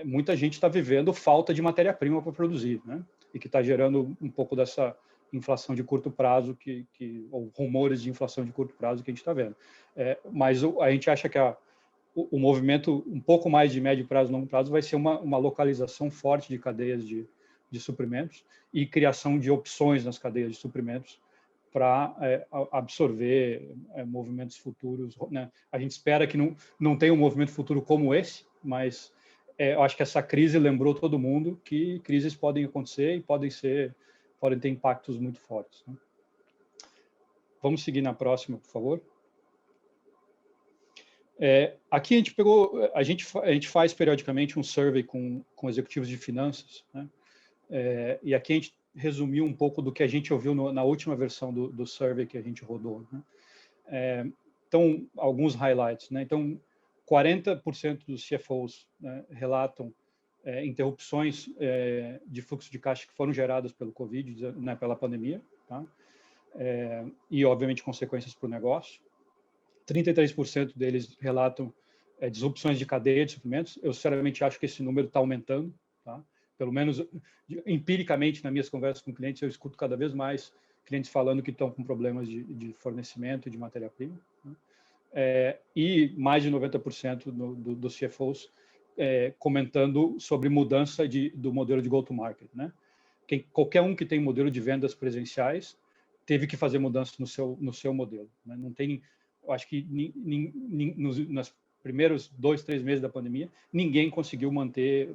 Muita gente está vivendo falta de matéria-prima para produzir, né? E que está gerando um pouco dessa inflação de curto prazo, ou rumores de inflação de curto prazo que a gente está vendo. Mas a gente acha que o movimento um pouco mais de médio prazo e longo prazo vai ser uma localização forte de cadeias de suprimentos e criação de opções nas cadeias de suprimentos para absorver movimentos futuros, né? A gente espera que não tenha um movimento futuro como esse, mas eu acho que essa crise lembrou todo mundo que crises podem acontecer e podem ter impactos muito fortes, né? Vamos seguir na próxima, por favor. Aqui a gente faz periodicamente um survey com executivos de finanças, né? E aqui a gente resumiu um pouco do que a gente ouviu na última versão do survey que a gente rodou, né? Então, alguns highlights, né? Então, 40% dos CFOs, né, relatam interrupções de fluxo de caixa que foram geradas pelo Covid, né, pela pandemia, tá? E, obviamente, consequências para o negócio. 33% deles relatam disrupções de cadeia de suprimentos. Eu, sinceramente, acho que esse número está aumentando, tá? Pelo menos, empiricamente, nas minhas conversas com clientes, eu escuto cada vez mais clientes falando que estão com problemas de fornecimento e de matéria-prima, né? E mais de 90% dos CFOs comentando sobre mudança do modelo de go-to-market, né? Qualquer um que tem modelo de vendas presenciais teve que fazer mudança no seu modelo, né? Não tem, eu acho que nos primeiros 2, 3 meses da pandemia, ninguém conseguiu manter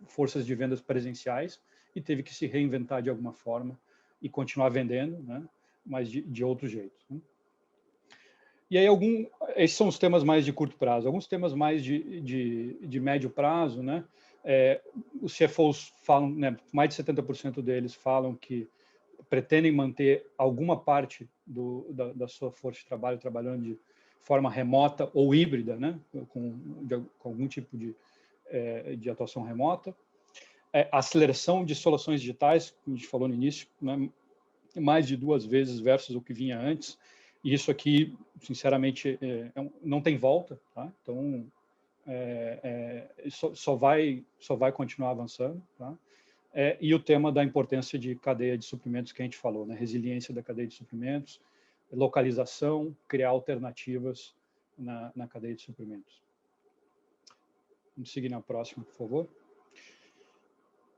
forças de vendas presenciais e teve que se reinventar de alguma forma e continuar vendendo, né? Mas de outro jeito, né? E aí, esses são os temas mais de curto prazo. Alguns temas mais de médio prazo, né? Os CFOs falam, né, mais de 70% deles falam que pretendem manter alguma parte da sua força de trabalho trabalhando de forma remota ou híbrida, né? Com algum tipo de atuação remota. Aceleração de soluções digitais, como a gente falou no início, né? Mais de 2 vezes versus o que vinha antes. E isso aqui, sinceramente, não tem volta, tá? Então, só vai continuar avançando, tá? E o tema da importância de cadeia de suprimentos que a gente falou, né? Resiliência da cadeia de suprimentos, localização, criar alternativas na cadeia de suprimentos. Vamos seguir na próxima, por favor.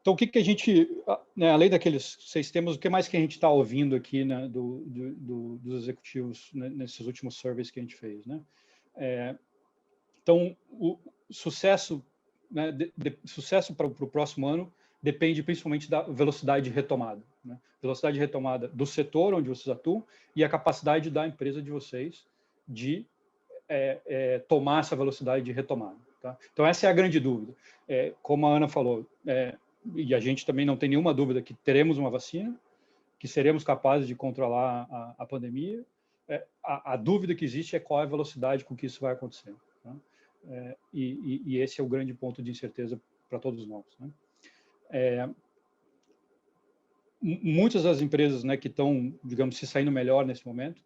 Então, o que a gente, né, além daqueles 6 temas, o que mais que a gente está ouvindo aqui, né, dos executivos, né, nesses últimos surveys que a gente fez, né? Então, o sucesso, né, sucesso para o próximo ano depende principalmente da velocidade de retomada, né? Velocidade de retomada do setor onde vocês atuam e a capacidade da empresa de vocês de tomar essa velocidade de retomada. Tá? Então, essa é a grande dúvida. Como a Ana falou, e a gente também não tem nenhuma dúvida que teremos uma vacina, que seremos capazes de controlar a pandemia. A dúvida que existe é qual é a velocidade com que isso vai acontecer. Tá? E esse é o grande ponto de incerteza para todos nós. Né? Muitas das empresas, né, que estão, digamos, se saindo melhor nesse momento,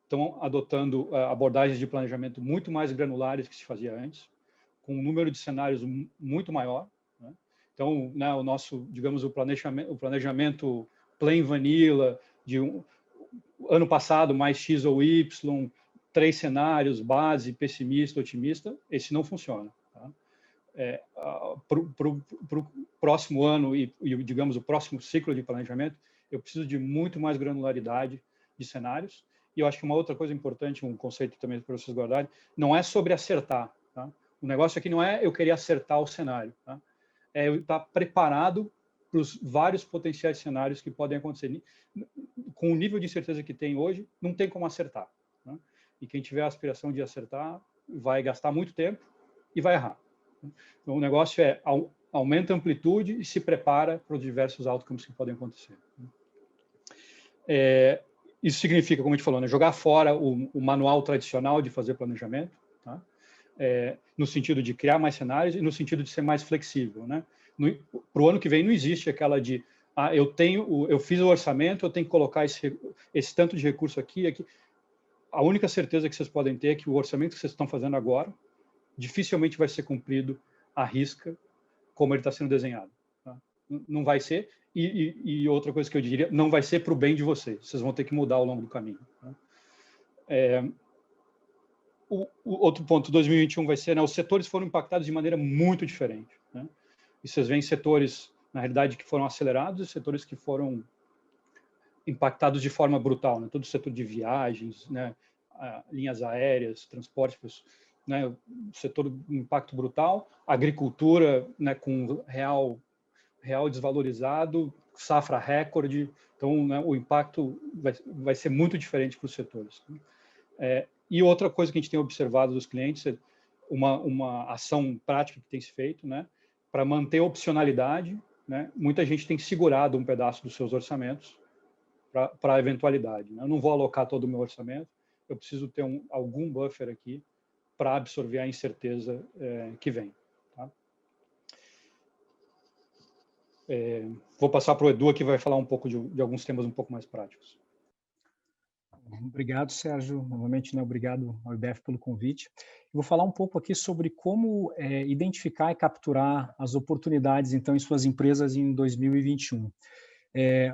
estão adotando abordagens de planejamento muito mais granulares que se fazia antes, com um número de cenários muito maior. Né? Então, né, o nosso, digamos, o planejamento plain vanilla de ano passado mais X ou Y, 3 cenários, base, pessimista, otimista, esse não funciona. Tá? Para o próximo ano e, digamos, o próximo ciclo de planejamento, eu preciso de muito mais granularidade de cenários. E eu acho que uma outra coisa importante, um conceito também para vocês guardarem, não é sobre acertar. Tá? O negócio aqui não é eu querer acertar o cenário. Tá? É eu estar preparado para os vários potenciais cenários que podem acontecer. Com o nível de incerteza que tem hoje, não tem como acertar. Tá? E quem tiver a aspiração de acertar vai gastar muito tempo e vai errar. Então, o negócio é aumenta a amplitude e se prepara para os diversos outcomes que podem acontecer. Isso significa, como a gente falou, né, jogar fora o manual tradicional de fazer planejamento, tá? No sentido de criar mais cenários e no sentido de ser mais flexível. Né? Para o ano que vem não existe aquela de eu fiz o orçamento, eu tenho que colocar esse tanto de recurso aqui. A única certeza que vocês podem ter é que o orçamento que vocês estão fazendo agora dificilmente vai ser cumprido à risca como ele está sendo desenhado. Tá? Não vai ser. E outra coisa que eu diria, não vai ser para o bem de vocês. Vocês vão ter que mudar ao longo do caminho. Tá? O outro ponto, 2021 vai ser, né, os setores foram impactados de maneira muito diferente. Né? E vocês veem setores, na realidade, que foram acelerados e setores que foram impactados de forma brutal. Né? Todo o setor de viagens, né, linhas aéreas, transportes, né, o setor de impacto brutal, agricultura, né, com real desvalorizado, safra recorde. Então, né, o impacto vai ser muito diferente para os setores. E outra coisa que a gente tem observado dos clientes é uma ação prática que tem se feito, né, para manter a opcionalidade. Né, muita gente tem segurado um pedaço dos seus orçamentos para a eventualidade. Né? Eu não vou alocar todo o meu orçamento, eu preciso ter algum buffer aqui para absorver a incerteza que vem. Tá? Vou passar para o Edu, que vai falar um pouco de alguns temas um pouco mais práticos. Obrigado, Sérgio. Novamente, né, obrigado ao IBF pelo convite. Eu vou falar um pouco aqui sobre como identificar e capturar as oportunidades, então, em suas empresas em 2021.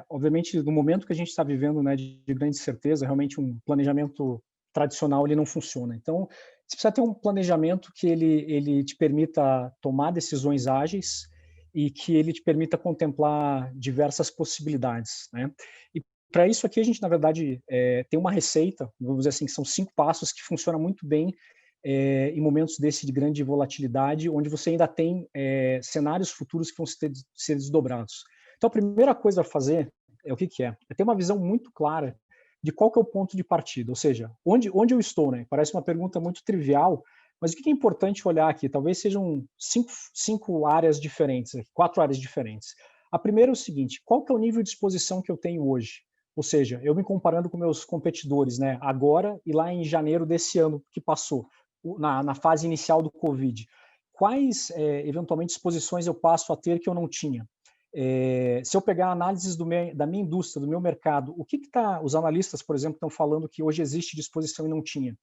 Obviamente, no momento que a gente está vivendo, né, de grande certeza, realmente um planejamento tradicional ele não funciona. Então, você precisa ter um planejamento que ele te permita tomar decisões ágeis e que ele te permita contemplar diversas possibilidades, né? E para isso aqui a gente, na verdade, tem uma receita, vamos dizer assim, que são 5 passos que funcionam muito bem em momentos desse de grande volatilidade, onde você ainda tem cenários futuros que vão ser desdobrados. Então, a primeira coisa a fazer o que é? É ter uma visão muito clara de qual que é o ponto de partida, ou seja, onde eu estou, né? Parece uma pergunta muito trivial, mas o que é importante olhar aqui? Talvez sejam 5 áreas diferentes, 4 áreas diferentes. A primeira é o seguinte, qual que é o nível de exposição que eu tenho hoje? Ou seja, eu me comparando com meus competidores, né? Agora e lá em janeiro desse ano que passou, na fase inicial do Covid. Quais, eventualmente, exposições eu passo a ter que eu não tinha? Se eu pegar análises da minha indústria, do meu mercado, o que os analistas, por exemplo, estão falando que hoje existe de exposição e não tinha?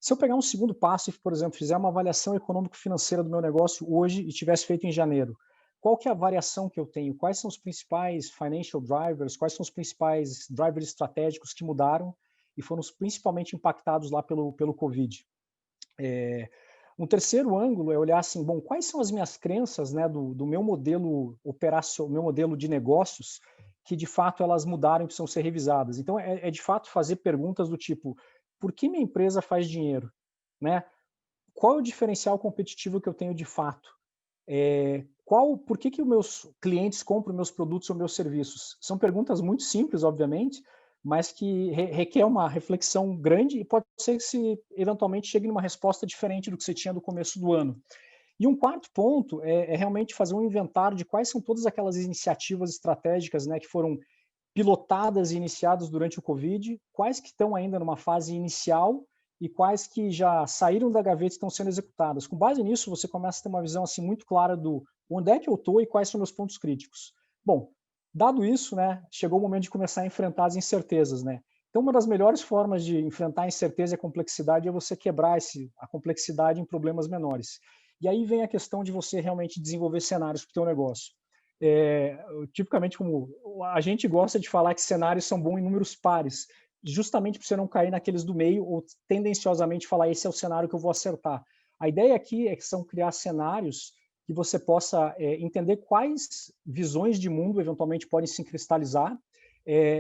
Se eu pegar um segundo passo e, por exemplo, fizer uma avaliação econômico-financeira do meu negócio hoje e tivesse feito em janeiro, qual que é a variação que eu tenho? Quais são os principais financial drivers? Quais são os principais drivers estratégicos que mudaram e foram principalmente impactados lá pelo Covid? Um terceiro ângulo é olhar assim, bom, quais são as minhas crenças, né, do meu modelo operacional, meu modelo de negócios, que de fato elas mudaram e precisam ser revisadas. Então, é de fato fazer perguntas do tipo, por que minha empresa faz dinheiro? Né? Qual é o diferencial competitivo que eu tenho de fato? Por que os meus clientes compram meus produtos ou meus serviços? São perguntas muito simples, obviamente, mas que requer uma reflexão grande e pode ser que se eventualmente chegue numa resposta diferente do que você tinha do começo do ano. E um quarto ponto é realmente fazer um inventário de quais são todas aquelas iniciativas estratégicas, né, que foram pilotadas e iniciadas durante o Covid, quais que estão ainda numa fase inicial e quais que já saíram da gaveta e estão sendo executadas. Com base nisso, você começa a ter uma visão assim muito clara do onde é que eu estou e quais são meus pontos críticos. Bom, dado isso, né, chegou o momento de começar a enfrentar as incertezas, né? Então, uma das melhores formas de enfrentar a incerteza e a complexidade é você quebrar a complexidade em problemas menores. E aí vem a questão de você realmente desenvolver cenários para o teu negócio. Tipicamente, como a gente gosta de falar que cenários são bons em números pares, justamente para você não cair naqueles do meio ou tendenciosamente falar esse é o cenário que eu vou acertar. A ideia aqui são criar cenários que você possa entender quais visões de mundo eventualmente podem se cristalizar,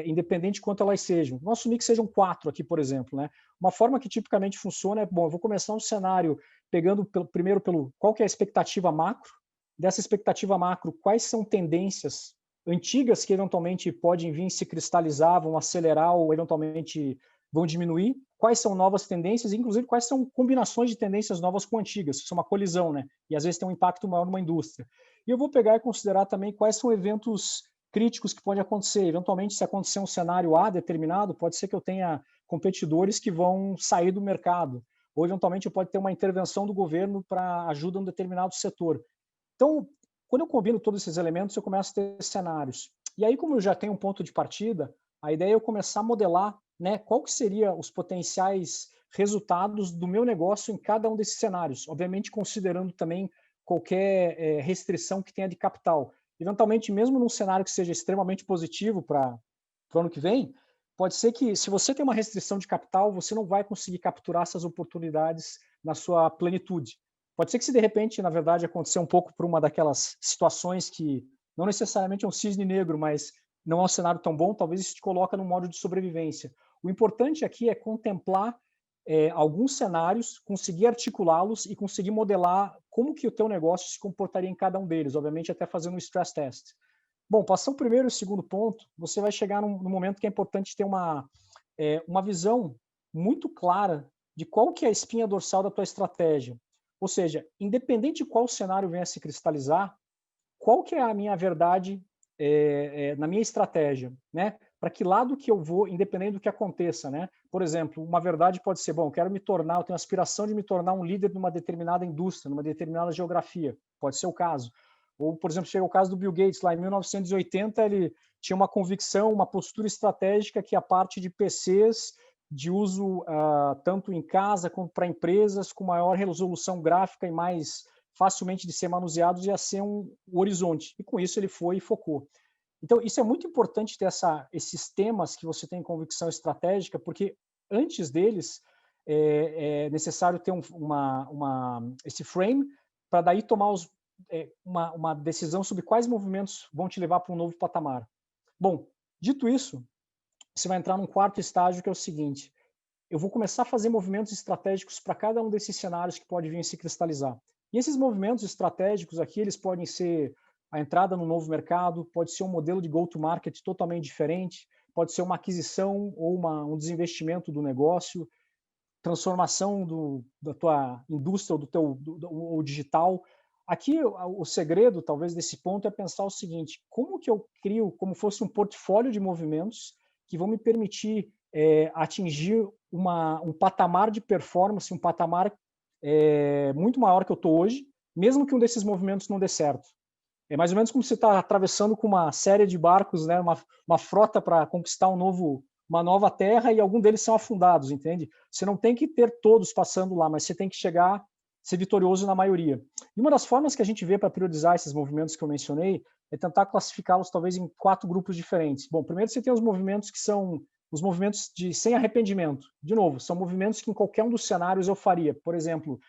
independente de quanto elas sejam. Vamos assumir que sejam 4 aqui, por exemplo. Né? Uma forma que tipicamente funciona é, bom, eu vou começar um cenário pegando primeiro pelo qual que é a expectativa macro. Dessa expectativa macro, quais são tendências antigas que eventualmente podem vir se cristalizar, vão acelerar ou eventualmente vão diminuir? Quais são novas tendências? Inclusive, quais são combinações de tendências novas com antigas? Isso é uma colisão, né? E às vezes tem um impacto maior numa indústria. E eu vou pegar e considerar também quais são eventos críticos que podem acontecer. Eventualmente, se acontecer um cenário A determinado, pode ser que eu tenha competidores que vão sair do mercado. Ou, eventualmente, pode ter uma intervenção do governo para ajuda em um determinado setor. Então, quando eu combino todos esses elementos, eu começo a ter cenários. E aí, como eu já tenho um ponto de partida, a ideia é eu começar a modelar, né, qual que seria os potenciais resultados do meu negócio em cada um desses cenários. Obviamente, considerando também qualquer restrição que tenha de capital. Eventualmente, mesmo num cenário que seja extremamente positivo para o ano que vem, pode ser que, se você tem uma restrição de capital, você não vai conseguir capturar essas oportunidades na sua plenitude. Pode ser que se de repente, na verdade, acontecer um pouco por uma daquelas situações que não necessariamente é um cisne negro, mas não é um cenário tão bom, talvez isso te coloca num modo de sobrevivência. O importante aqui é contemplar alguns cenários, conseguir articulá-los e conseguir modelar como que o teu negócio se comportaria em cada um deles, obviamente até fazendo um stress test. Bom, passando o primeiro e o segundo ponto, você vai chegar num momento que é importante ter uma visão muito clara de qual que é a espinha dorsal da tua estratégia. Ou seja, independente de qual cenário venha a se cristalizar, qual que é a minha verdade na minha estratégia, né? Para que lado que eu vou, independente do que aconteça, né? Por exemplo, uma verdade pode ser, bom, eu quero me tornar, eu tenho a aspiração de me tornar um líder numa determinada indústria, numa determinada geografia, pode ser o caso. Ou, por exemplo, chega o caso do Bill Gates, lá em 1980, ele tinha uma convicção, uma postura estratégica que a parte de PCs de uso tanto em casa quanto para empresas, com maior resolução gráfica e mais facilmente de ser manuseados, ia ser um horizonte. E com isso ele foi e focou. Então, isso é muito importante ter esses temas que você tem convicção estratégica, porque antes deles é necessário ter esse frame para daí tomar uma decisão sobre quais movimentos vão te levar para um novo patamar. Bom, dito isso, você vai entrar num quarto estágio, que é o seguinte: eu vou começar a fazer movimentos estratégicos para cada um desses cenários que pode vir a se cristalizar. E esses movimentos estratégicos aqui, eles podem ser a entrada no novo mercado, pode ser um modelo de go-to-market totalmente diferente, pode ser uma aquisição ou um desinvestimento do negócio, transformação da tua indústria ou do digital. Aqui, o segredo, talvez, desse ponto é pensar o seguinte: como que eu crio como fosse um portfólio de movimentos que vão me permitir atingir um patamar de performance, um patamar muito maior que eu estou hoje, mesmo que um desses movimentos não dê certo. É mais ou menos como você está atravessando com uma série de barcos, né, uma frota para conquistar uma nova terra, e algum deles são afundados, entende? Você não tem que ter todos passando lá, mas você tem que ser vitorioso na maioria. E uma das formas que a gente vê para priorizar esses movimentos que eu mencionei é tentar classificá-los talvez em 4 grupos diferentes. Bom, primeiro você tem os movimentos que são os movimentos sem arrependimento. De novo, são movimentos que em qualquer um dos cenários eu faria. Por exemplo,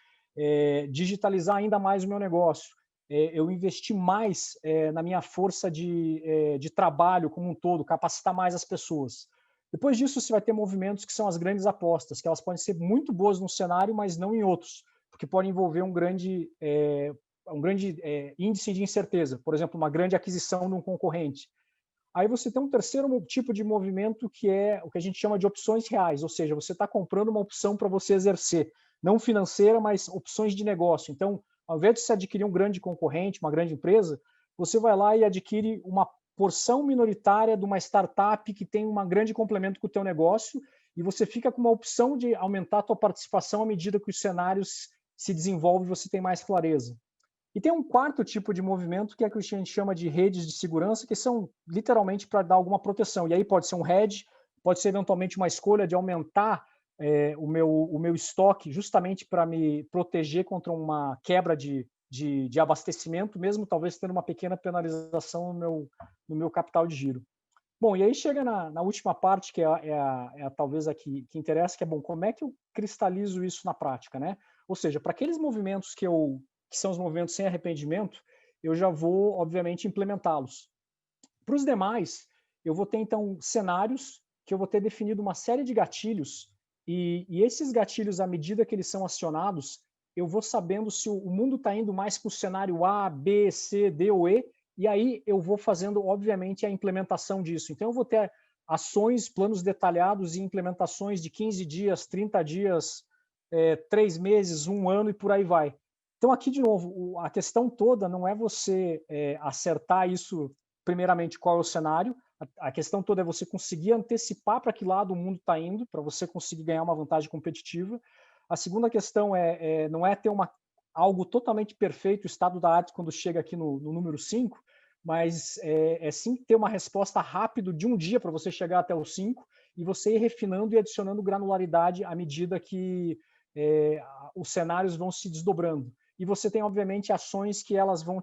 digitalizar ainda mais o meu negócio, eu investir mais na minha força de trabalho como um todo, capacitar mais as pessoas. Depois disso, você vai ter movimentos que são as grandes apostas, que elas podem ser muito boas num cenário, mas não em outros, porque podem envolver um grande índice de incerteza, por exemplo, uma grande aquisição de um concorrente. Aí você tem um terceiro tipo de movimento, que é o que a gente chama de opções reais, ou seja, você está comprando uma opção para você exercer, não financeira, mas opções de negócio. Então, ao invés de você adquirir um grande concorrente, uma grande empresa, você vai lá e adquire uma porção minoritária de uma startup que tem um grande complemento com o teu negócio, e você fica com uma opção de aumentar a tua participação à medida que os cenários se desenvolvem e você tem mais clareza. E tem um quarto tipo de movimento, que é o que a gente chama de redes de segurança, que são literalmente para dar alguma proteção. E aí pode ser um hedge, pode ser eventualmente uma escolha de aumentar o meu estoque justamente para me proteger contra uma quebra de abastecimento, mesmo talvez tendo uma pequena penalização no meu capital de giro. Bom, e aí chega na última parte, que talvez a que interessa, que é, bom, como é que eu cristalizo isso na prática, né? Ou seja, para aqueles movimentos que são os movimentos sem arrependimento, eu já vou, obviamente, implementá-los. Para os demais, eu vou ter, então, cenários que eu vou ter definido uma série de gatilhos, e esses gatilhos, à medida que eles são acionados, eu vou sabendo se o mundo está indo mais para o cenário A, B, C, D ou E, e aí eu vou fazendo, obviamente, a implementação disso. Então, eu vou ter ações, planos detalhados e implementações de 15 dias, 30 dias, 3 meses, 1 ano e por aí vai. Então, aqui, de novo, a questão toda não é você acertar isso, primeiramente, qual é o cenário. A questão toda é você conseguir antecipar para que lado o mundo está indo, para você conseguir ganhar uma vantagem competitiva. A segunda questão não é ter algo totalmente perfeito, o estado da arte, quando chega aqui no número 5, mas sim ter uma resposta rápida de um dia para você chegar até o 5, e você ir refinando e adicionando granularidade à medida que os cenários vão se desdobrando. E você tem, obviamente, ações que elas vão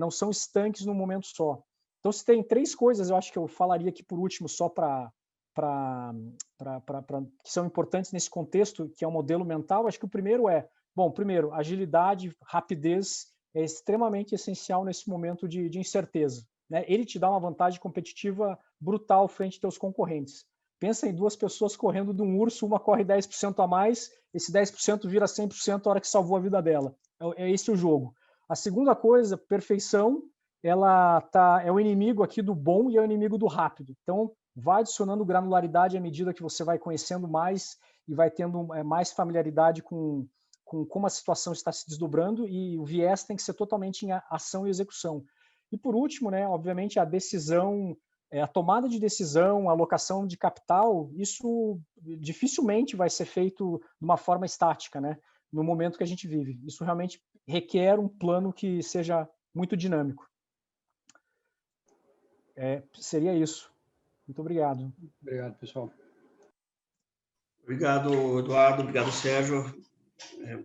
não são estanques num momento só. Então, se tem 3 coisas, eu acho que eu falaria aqui por último, só que são importantes nesse contexto, que é o modelo mental. Acho que o primeiro primeiro, agilidade, rapidez é extremamente essencial nesse momento de incerteza, né? Ele te dá uma vantagem competitiva brutal frente aos teus concorrentes. Pensa em 2 pessoas correndo de um urso, uma corre 10% a mais, esse 10% vira 100% a hora que salvou a vida dela. É esse o jogo. A segunda coisa, perfeição, é o inimigo aqui do bom e é o inimigo do rápido. Então, vai adicionando granularidade à medida que você vai conhecendo mais e vai tendo mais familiaridade com como a situação está se desdobrando, e o viés tem que ser totalmente em ação e execução. E por último, né, obviamente, a decisão, a tomada de decisão, a alocação de capital, isso dificilmente vai ser feito de uma forma estática, né, no momento que a gente vive. Isso realmente requer um plano que seja muito dinâmico. Seria isso. Muito obrigado. Obrigado, pessoal. Obrigado, Eduardo. Obrigado, Sérgio.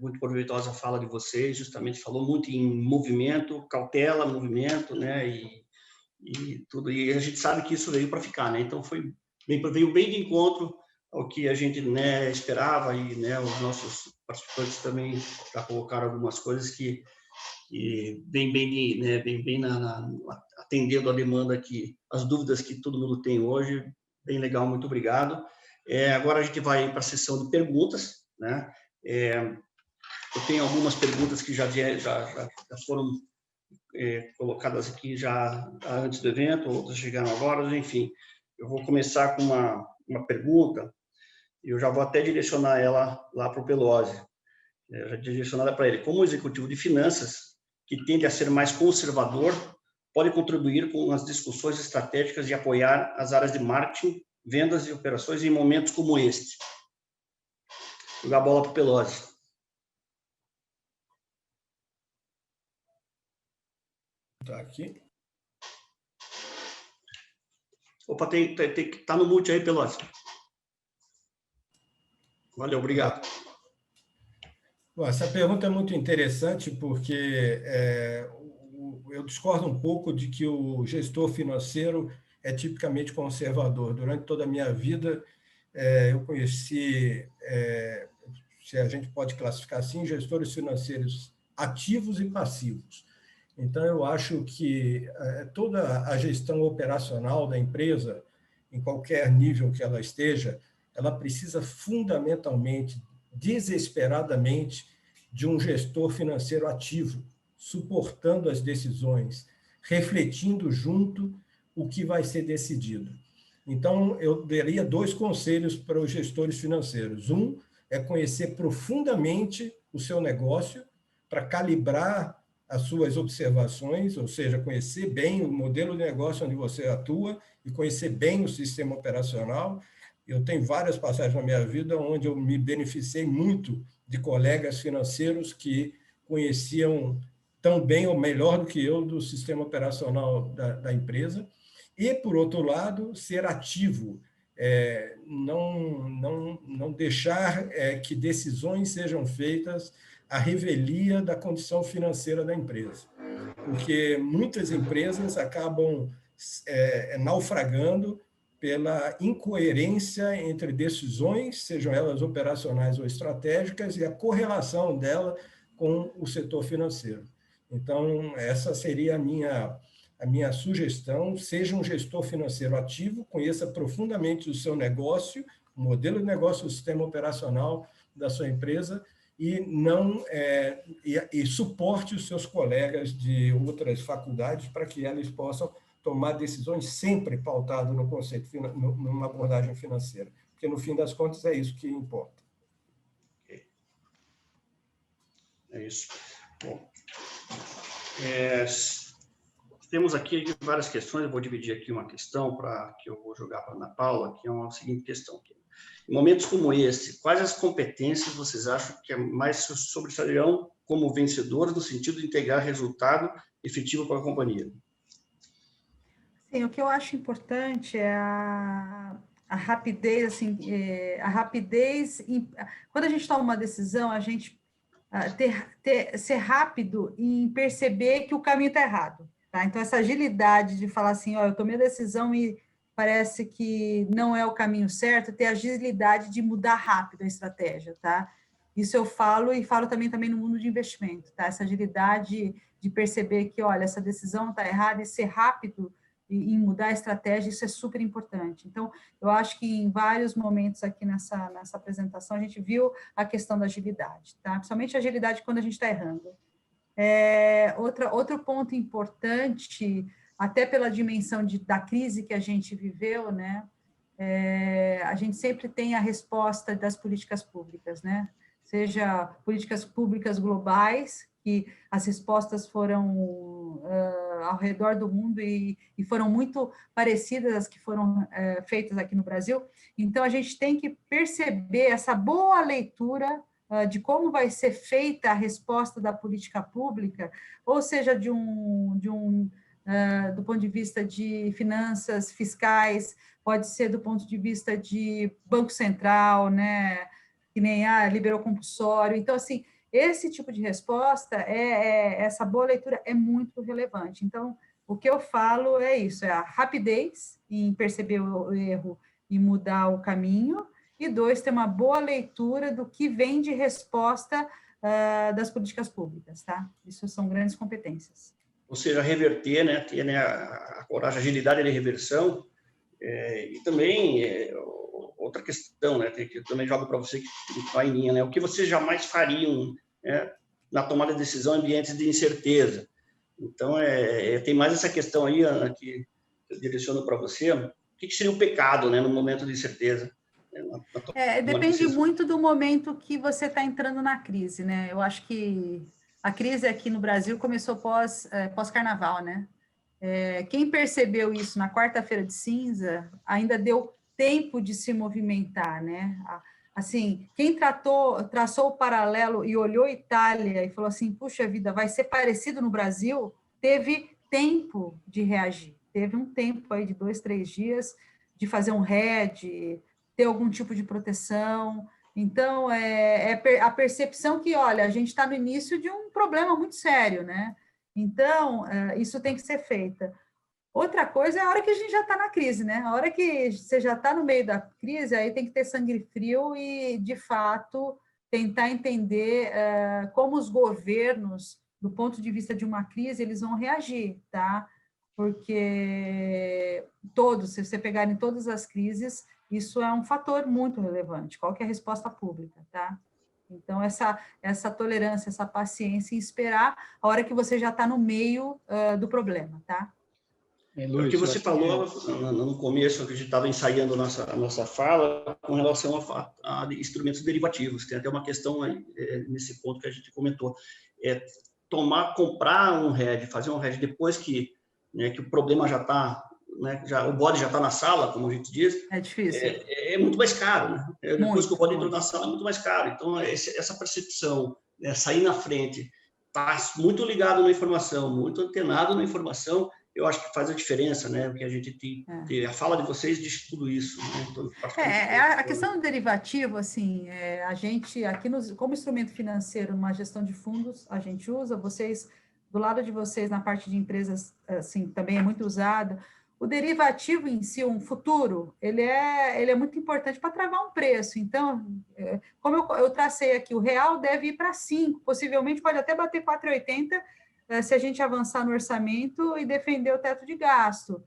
Muito proveitosa a fala de vocês. Justamente falou muito em movimento, cautela, movimento, né? E tudo. E a gente sabe que isso veio para ficar, né? Então veio bem de encontro ao que a gente, né, esperava, e, né, os nossos participantes também já colocaram algumas coisas que bem atendendo a demanda as dúvidas que todo mundo tem hoje. Bem legal, muito obrigado. Agora a gente vai para a sessão de perguntas, né? Eu tenho algumas perguntas que já foram colocadas aqui já antes do evento, outras chegaram agora, enfim. Eu vou começar com uma pergunta, e eu já vou até direcionar ela lá para o Pelosi. Já direcionada para ele. Como executivo de finanças, que tende a ser mais conservador, pode contribuir com as discussões estratégicas e apoiar as áreas de marketing, vendas e operações em momentos como este? Vou jogar a bola para o Pelosi. Tá aqui. Opa, tá no mute aí, Pelosi. Valeu, obrigado. Bom, essa pergunta é muito interessante, porque eu discordo um pouco de que o gestor financeiro é tipicamente conservador. Durante toda a minha vida, eu conheci se a gente pode classificar assim, gestores financeiros ativos e passivos. Então, eu acho que toda a gestão operacional da empresa, em qualquer nível que ela esteja, ela precisa fundamentalmente, desesperadamente, de um gestor financeiro ativo, suportando as decisões, refletindo junto o que vai ser decidido. Então, eu daria 2 conselhos para os gestores financeiros. Um é conhecer profundamente o seu negócio para calibrar as suas observações, ou seja, conhecer bem o modelo de negócio onde você atua e conhecer bem o sistema operacional. Eu tenho várias passagens na minha vida onde eu me beneficiei muito de colegas financeiros que conheciam tão bem ou melhor do que eu do sistema operacional da empresa. E, por outro lado, ser ativo, não deixar que decisões sejam feitas à revelia da condição financeira da empresa, porque muitas empresas acabam naufragando pela incoerência entre decisões, sejam elas operacionais ou estratégicas, e a correlação dela com o setor financeiro. Então, essa seria a minha sugestão: seja um gestor financeiro ativo, conheça profundamente o seu negócio, o modelo de negócio, o sistema operacional da sua empresa, e suporte os seus colegas de outras faculdades para que eles possam tomar decisões sempre pautadas no conceito, numa abordagem financeira, porque no fim das contas é isso que importa. É isso. Bom, temos aqui várias questões. Eu vou dividir aqui uma questão que eu vou jogar para a Ana Paula, que é uma seguinte questão. Em momentos como esse, quais as competências vocês acham que mais sobressairão como vencedoras no sentido de integrar resultado efetivo para a companhia? Sim, o que eu acho importante é a rapidez, assim, quando a gente toma uma decisão, a gente ser rápido em perceber que o caminho está errado, tá? Então, essa agilidade de falar assim, eu tomei a decisão e parece que não é o caminho certo, ter agilidade de mudar rápido a estratégia, tá? Isso eu falo e falo também no mundo de investimento, tá? Essa agilidade de perceber que, olha, essa decisão está errada e ser rápido em mudar a estratégia, isso é super importante. Então, eu acho que em vários momentos aqui nessa apresentação, a gente viu a questão da agilidade, tá? Principalmente a agilidade quando a gente está errando. Outro ponto importante, até pela dimensão da crise que a gente viveu, né? A gente sempre tem a resposta das políticas públicas, né? Seja políticas públicas globais, que as respostas foram ao redor do mundo e foram muito parecidas às que foram feitas aqui no Brasil. Então, a gente tem que perceber essa boa leitura de como vai ser feita a resposta da política pública, ou seja, do ponto de vista de finanças fiscais, pode ser do ponto de vista de Banco Central, né? Que nem liberou compulsório. Então, assim, esse tipo de resposta, essa boa leitura é muito relevante. Então, o que eu falo é isso, é a rapidez em perceber o erro e mudar o caminho, e 2, ter uma boa leitura do que vem de resposta das políticas públicas, tá? Isso são grandes competências. Ou seja, reverter, né? Ter, né, a coragem, a agilidade de reversão, e também outra questão, né? Que eu também jogo para você que está em linha, né? O que vocês jamais fariam, né, na tomada de decisão em ambientes de incerteza? Então, tem mais essa questão aí, Ana, que eu direciono para você. O que seria o pecado, né, no momento de incerteza? Depende muito do momento que você está entrando na crise, né? Eu acho que a crise aqui no Brasil começou pós-carnaval, né? Quem percebeu isso na quarta-feira de cinza ainda deu tempo de se movimentar, né? Assim, quem traçou o paralelo e olhou Itália e falou assim, puxa vida, vai ser parecido no Brasil, teve tempo de reagir, teve um tempo aí de 2, 3 dias de fazer um hedge, ter algum tipo de proteção. Então, a percepção que, olha, a gente está no início de um problema muito sério, né? Então, isso tem que ser feito. Outra coisa é a hora que a gente já está na crise, né? A hora que você já está no meio da crise, aí tem que ter sangue frio e, de fato, tentar entender como os governos, do ponto de vista de uma crise, eles vão reagir, tá? Porque se você pegar em todas as crises, isso é um fator muito relevante. Qual que é a resposta pública, tá? Então, essa tolerância, essa paciência em esperar a hora que você já está no meio do problema, tá? O que você falou no começo, que a gente estava ensaiando a nossa fala, com relação a instrumentos derivativos. Tem até uma questão aí, nesse ponto que a gente comentou. Comprar um hedge, fazer um hedge depois que o problema já está, o bode já está na sala, como a gente diz. É difícil. É muito mais caro, né? Depois que o bode entrou na sala, é muito mais caro. Então, essa percepção, sair na frente, tá muito ligado na informação, muito antenado na informação, eu acho que faz a diferença, né? Porque a gente tem a fala de vocês diz tudo isso, né? Então, a questão do derivativo, assim, a gente aqui como instrumento financeiro, numa gestão de fundos, a gente usa. Vocês, do lado de vocês, na parte de empresas, assim, também é muito usado. O derivativo em si, um futuro, ele é muito importante para travar um preço. Então, como eu tracei aqui, o real deve ir para 5, possivelmente pode até bater 4,80, se a gente avançar no orçamento e defender o teto de gasto.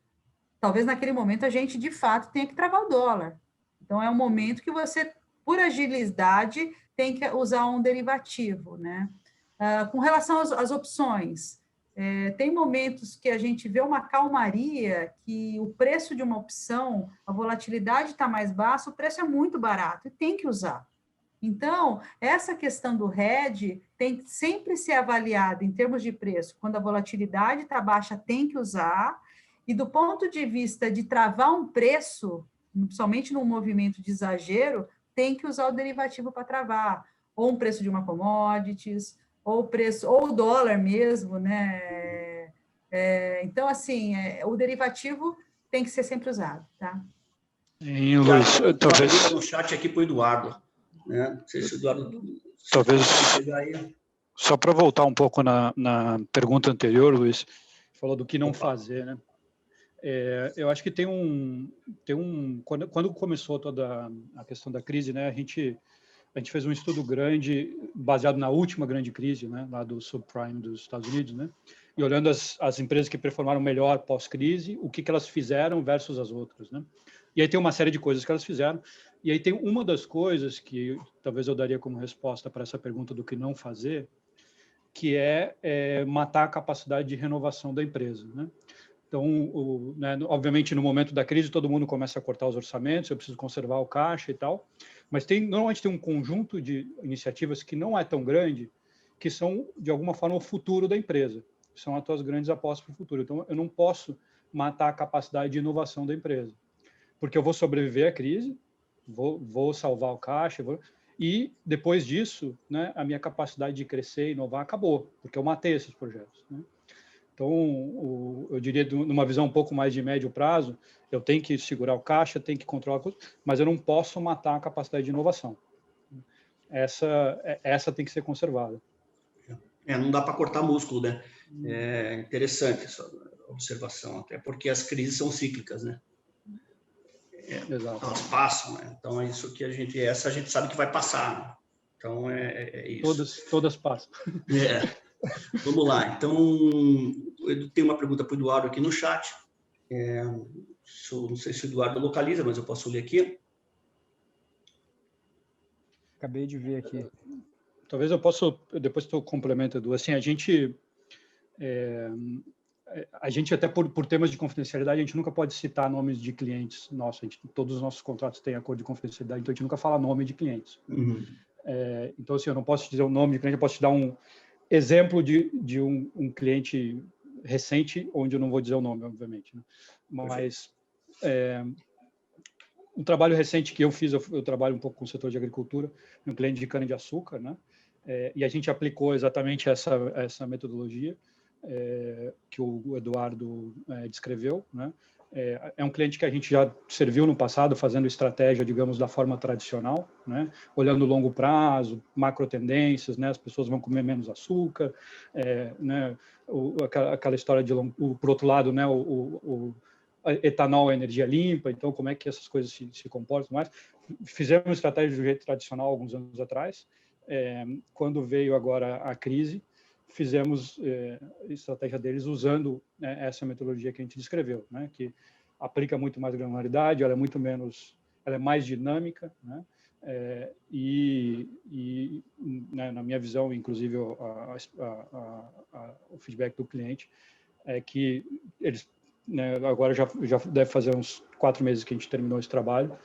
Talvez naquele momento a gente, de fato, tenha que travar o dólar. Então, é um momento que você, por agilidade, tem que usar um derivativo, né? Com relação às opções, tem momentos que a gente vê uma calmaria, que o preço de uma opção, a volatilidade está mais baixa, o preço é muito barato e tem que usar. Então, essa questão do hedge tem que sempre ser avaliada em termos de preço. Quando a volatilidade está baixa, tem que usar. E do ponto de vista de travar um preço, principalmente num movimento de exagero, tem que usar o derivativo para travar. Ou um preço de uma commodities, ou o dólar mesmo, né? Então, assim, o derivativo tem que ser sempre usado, tá? Luiz, talvez... no chat aqui para o Eduardo. Né? Não sei se o Eduardo... Talvez, só para voltar um pouco na pergunta anterior, Luiz, falou do que não fazer, né? Eu acho que quando começou toda a questão da crise, né, a gente fez um estudo grande, baseado na última grande crise, né, lá do subprime dos Estados Unidos, né, e olhando as empresas que performaram melhor pós-crise, o que elas fizeram versus as outras, né. E aí tem uma série de coisas que elas fizeram, e aí tem uma das coisas que talvez eu daria como resposta para essa pergunta do que não fazer, que é matar a capacidade de renovação da empresa, né. Então, obviamente, no momento da crise, todo mundo começa a cortar os orçamentos, eu preciso conservar o caixa e tal, mas normalmente tem um conjunto de iniciativas que não é tão grande, que são, de alguma forma, o futuro da empresa, são as tuas grandes apostas para o futuro. Então, eu não posso matar a capacidade de inovação da empresa, porque eu vou sobreviver à crise, vou salvar o caixa, e depois disso, né, a minha capacidade de crescer e inovar acabou, porque eu matei esses projetos, né? Então, eu diria, numa visão um pouco mais de médio prazo, eu tenho que segurar o caixa, tenho que controlar, mas eu não posso matar a capacidade de inovação. Essa tem que ser conservada. Não dá para cortar músculo, né? É interessante essa observação, até porque as crises são cíclicas, né? Exato. Elas passam, né? Então, é isso que a gente sabe que vai passar, né? Então, é isso. Todas passam. Vamos lá. Então, eu tenho uma pergunta para o Eduardo aqui no chat. Não sei se o Eduardo localiza, mas eu posso ler aqui. Acabei de ver aqui. Talvez eu possa, depois tu complementa, Edu. Assim, a gente até por temas de confidencialidade, a gente nunca pode citar nomes de clientes nossos. Todos os nossos contratos têm acordo de confidencialidade, então a gente nunca fala nome de clientes. Uhum. Então, assim, eu não posso te dizer o nome de cliente, eu posso te dar um exemplo de um cliente recente, onde eu não vou dizer o nome, obviamente, né? Mas um trabalho recente que eu fiz, eu trabalho um pouco com o setor de agricultura, um cliente de cana-de-açúcar, né? E a gente aplicou exatamente essa metodologia que o Eduardo descreveu, né? É um cliente que a gente já serviu no passado, fazendo estratégia, digamos, da forma tradicional, né? Olhando longo prazo, macro tendências, né? As pessoas vão comer menos açúcar, né? Aquela história por outro lado, né? O etanol é energia limpa, então como é que essas coisas se comportam mais? Fizemos estratégia do jeito tradicional alguns anos atrás, quando veio agora a crise, fizemos a estratégia deles usando, né, essa metodologia que a gente descreveu, né, que aplica muito mais granularidade, ela é mais dinâmica, né, né, na minha visão, inclusive o feedback do cliente é que eles, né, agora já deve fazer uns 4 meses que a gente terminou esse trabalho,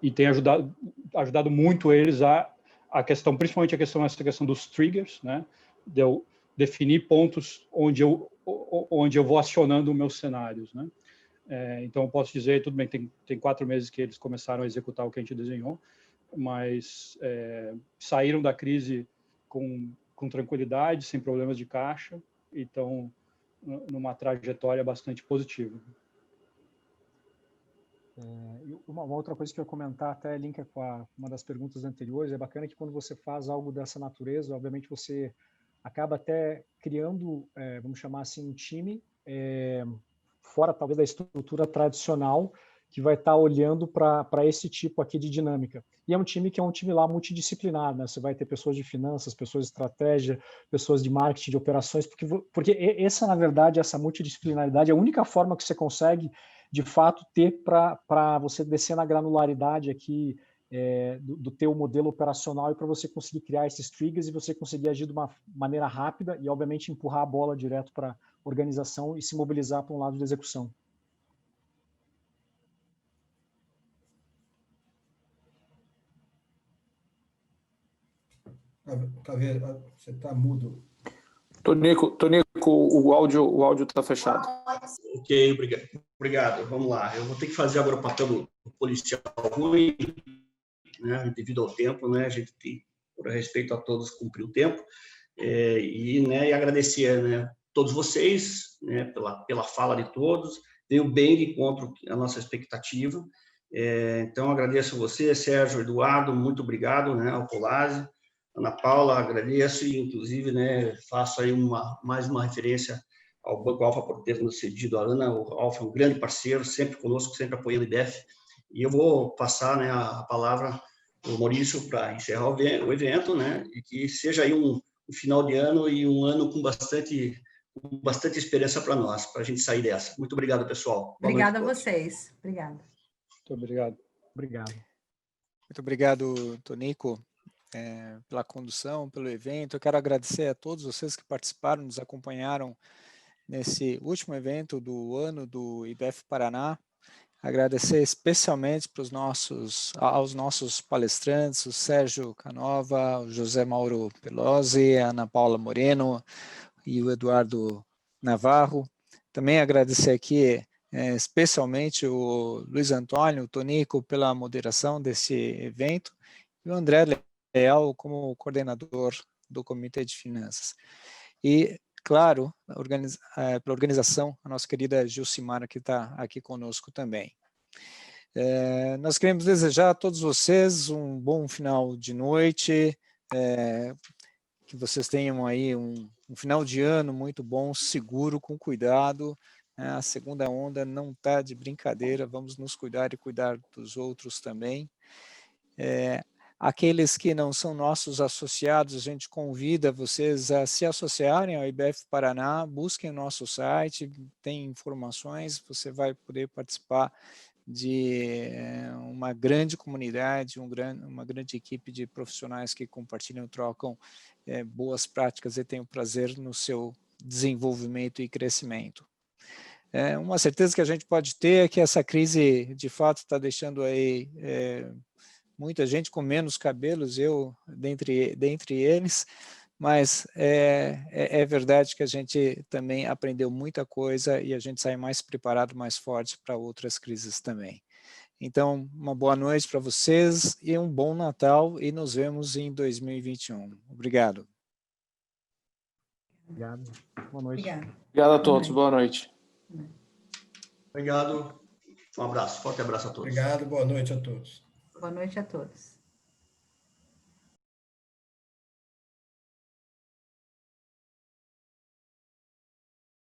e tem ajudado muito eles principalmente essa questão dos triggers, né, de eu definir pontos onde eu vou acionando os meus cenários, né. Então, eu posso dizer, tudo bem, tem 4 meses que eles começaram a executar o que a gente desenhou, mas saíram da crise com tranquilidade, sem problemas de caixa, e estão numa trajetória bastante positiva. Uma outra coisa que eu ia comentar, até linka com uma das perguntas anteriores, é bacana que quando você faz algo dessa natureza, obviamente você acaba até criando, vamos chamar assim, um time, fora talvez da estrutura tradicional, que vai estar olhando para esse tipo aqui de dinâmica. E é um time que é um time lá multidisciplinar, né? Você vai ter pessoas de finanças, pessoas de estratégia, pessoas de marketing, de operações, porque essa, na verdade, essa multidisciplinaridade é a única forma que você consegue, de fato, ter para você descer na granularidade aqui do teu modelo operacional e para você conseguir criar esses triggers e você conseguir agir de uma maneira rápida e, obviamente, empurrar a bola direto para a organização e se mobilizar para um lado de execução. Caveira, você está mudo. Tonico, o áudio está fechado. Ok, obrigado. Vamos lá. Eu vou ter que fazer agora o papel do policial ruim, né, devido ao tempo, né? A gente tem, por respeito a todos, cumprir o tempo. E agradecer, né, todos vocês, né, pela fala de todos. Veio bem de encontro à nossa expectativa. Então, agradeço a você, Sérgio, Eduardo, muito obrigado, né, ao Polazzi. Ana Paula, agradeço e, inclusive, né, faço aí mais uma referência ao Banco Alfa por ter nos cedido a Ana. O Alfa é um grande parceiro, sempre conosco, sempre apoiando o IBEF. E eu vou passar, né, a palavra ao Maurício para encerrar o evento, né, e que seja aí um final de ano e um ano com bastante esperança para nós, para a gente sair dessa. Muito obrigado, pessoal. Obrigada a vocês. Obrigada. Muito obrigado. Obrigado. Muito obrigado, Tonico, pela condução, pelo evento. Eu quero agradecer a todos vocês que participaram, nos acompanharam nesse último evento do ano do IBEF Paraná. Agradecer especialmente aos nossos palestrantes, o Sérgio Canova, o José Mauro Pelosi, a Ana Paula Moreno e o Eduardo Navarro. Também agradecer aqui especialmente o Luiz Antônio, o Tonico, pela moderação desse evento, e o André Leal como coordenador do Comitê de Finanças. E, claro, pela organização, a nossa querida Gilcimara, que está aqui conosco também. Nós queremos desejar a todos vocês um bom final de noite, que vocês tenham aí um final de ano muito bom, seguro, com cuidado. A segunda onda não está de brincadeira, vamos nos cuidar e cuidar dos outros também. Aqueles que não são nossos associados, a gente convida vocês a se associarem ao IBEF Paraná, busquem o nosso site, tem informações, você vai poder participar de uma grande comunidade, uma grande equipe de profissionais que compartilham, trocam boas práticas e têm o prazer no seu desenvolvimento e crescimento. Uma certeza que a gente pode ter é que essa crise, de fato, está deixando aí muita gente com menos cabelos, eu dentre eles, mas é verdade que a gente também aprendeu muita coisa e a gente sai mais preparado, mais forte para outras crises também. Então, uma boa noite para vocês e um bom Natal e nos vemos em 2021. Obrigado. Obrigado. Boa noite. Obrigado a todos. Boa noite. Obrigado. Um abraço, forte abraço a todos. Obrigado, boa noite a todos. Boa noite a todos.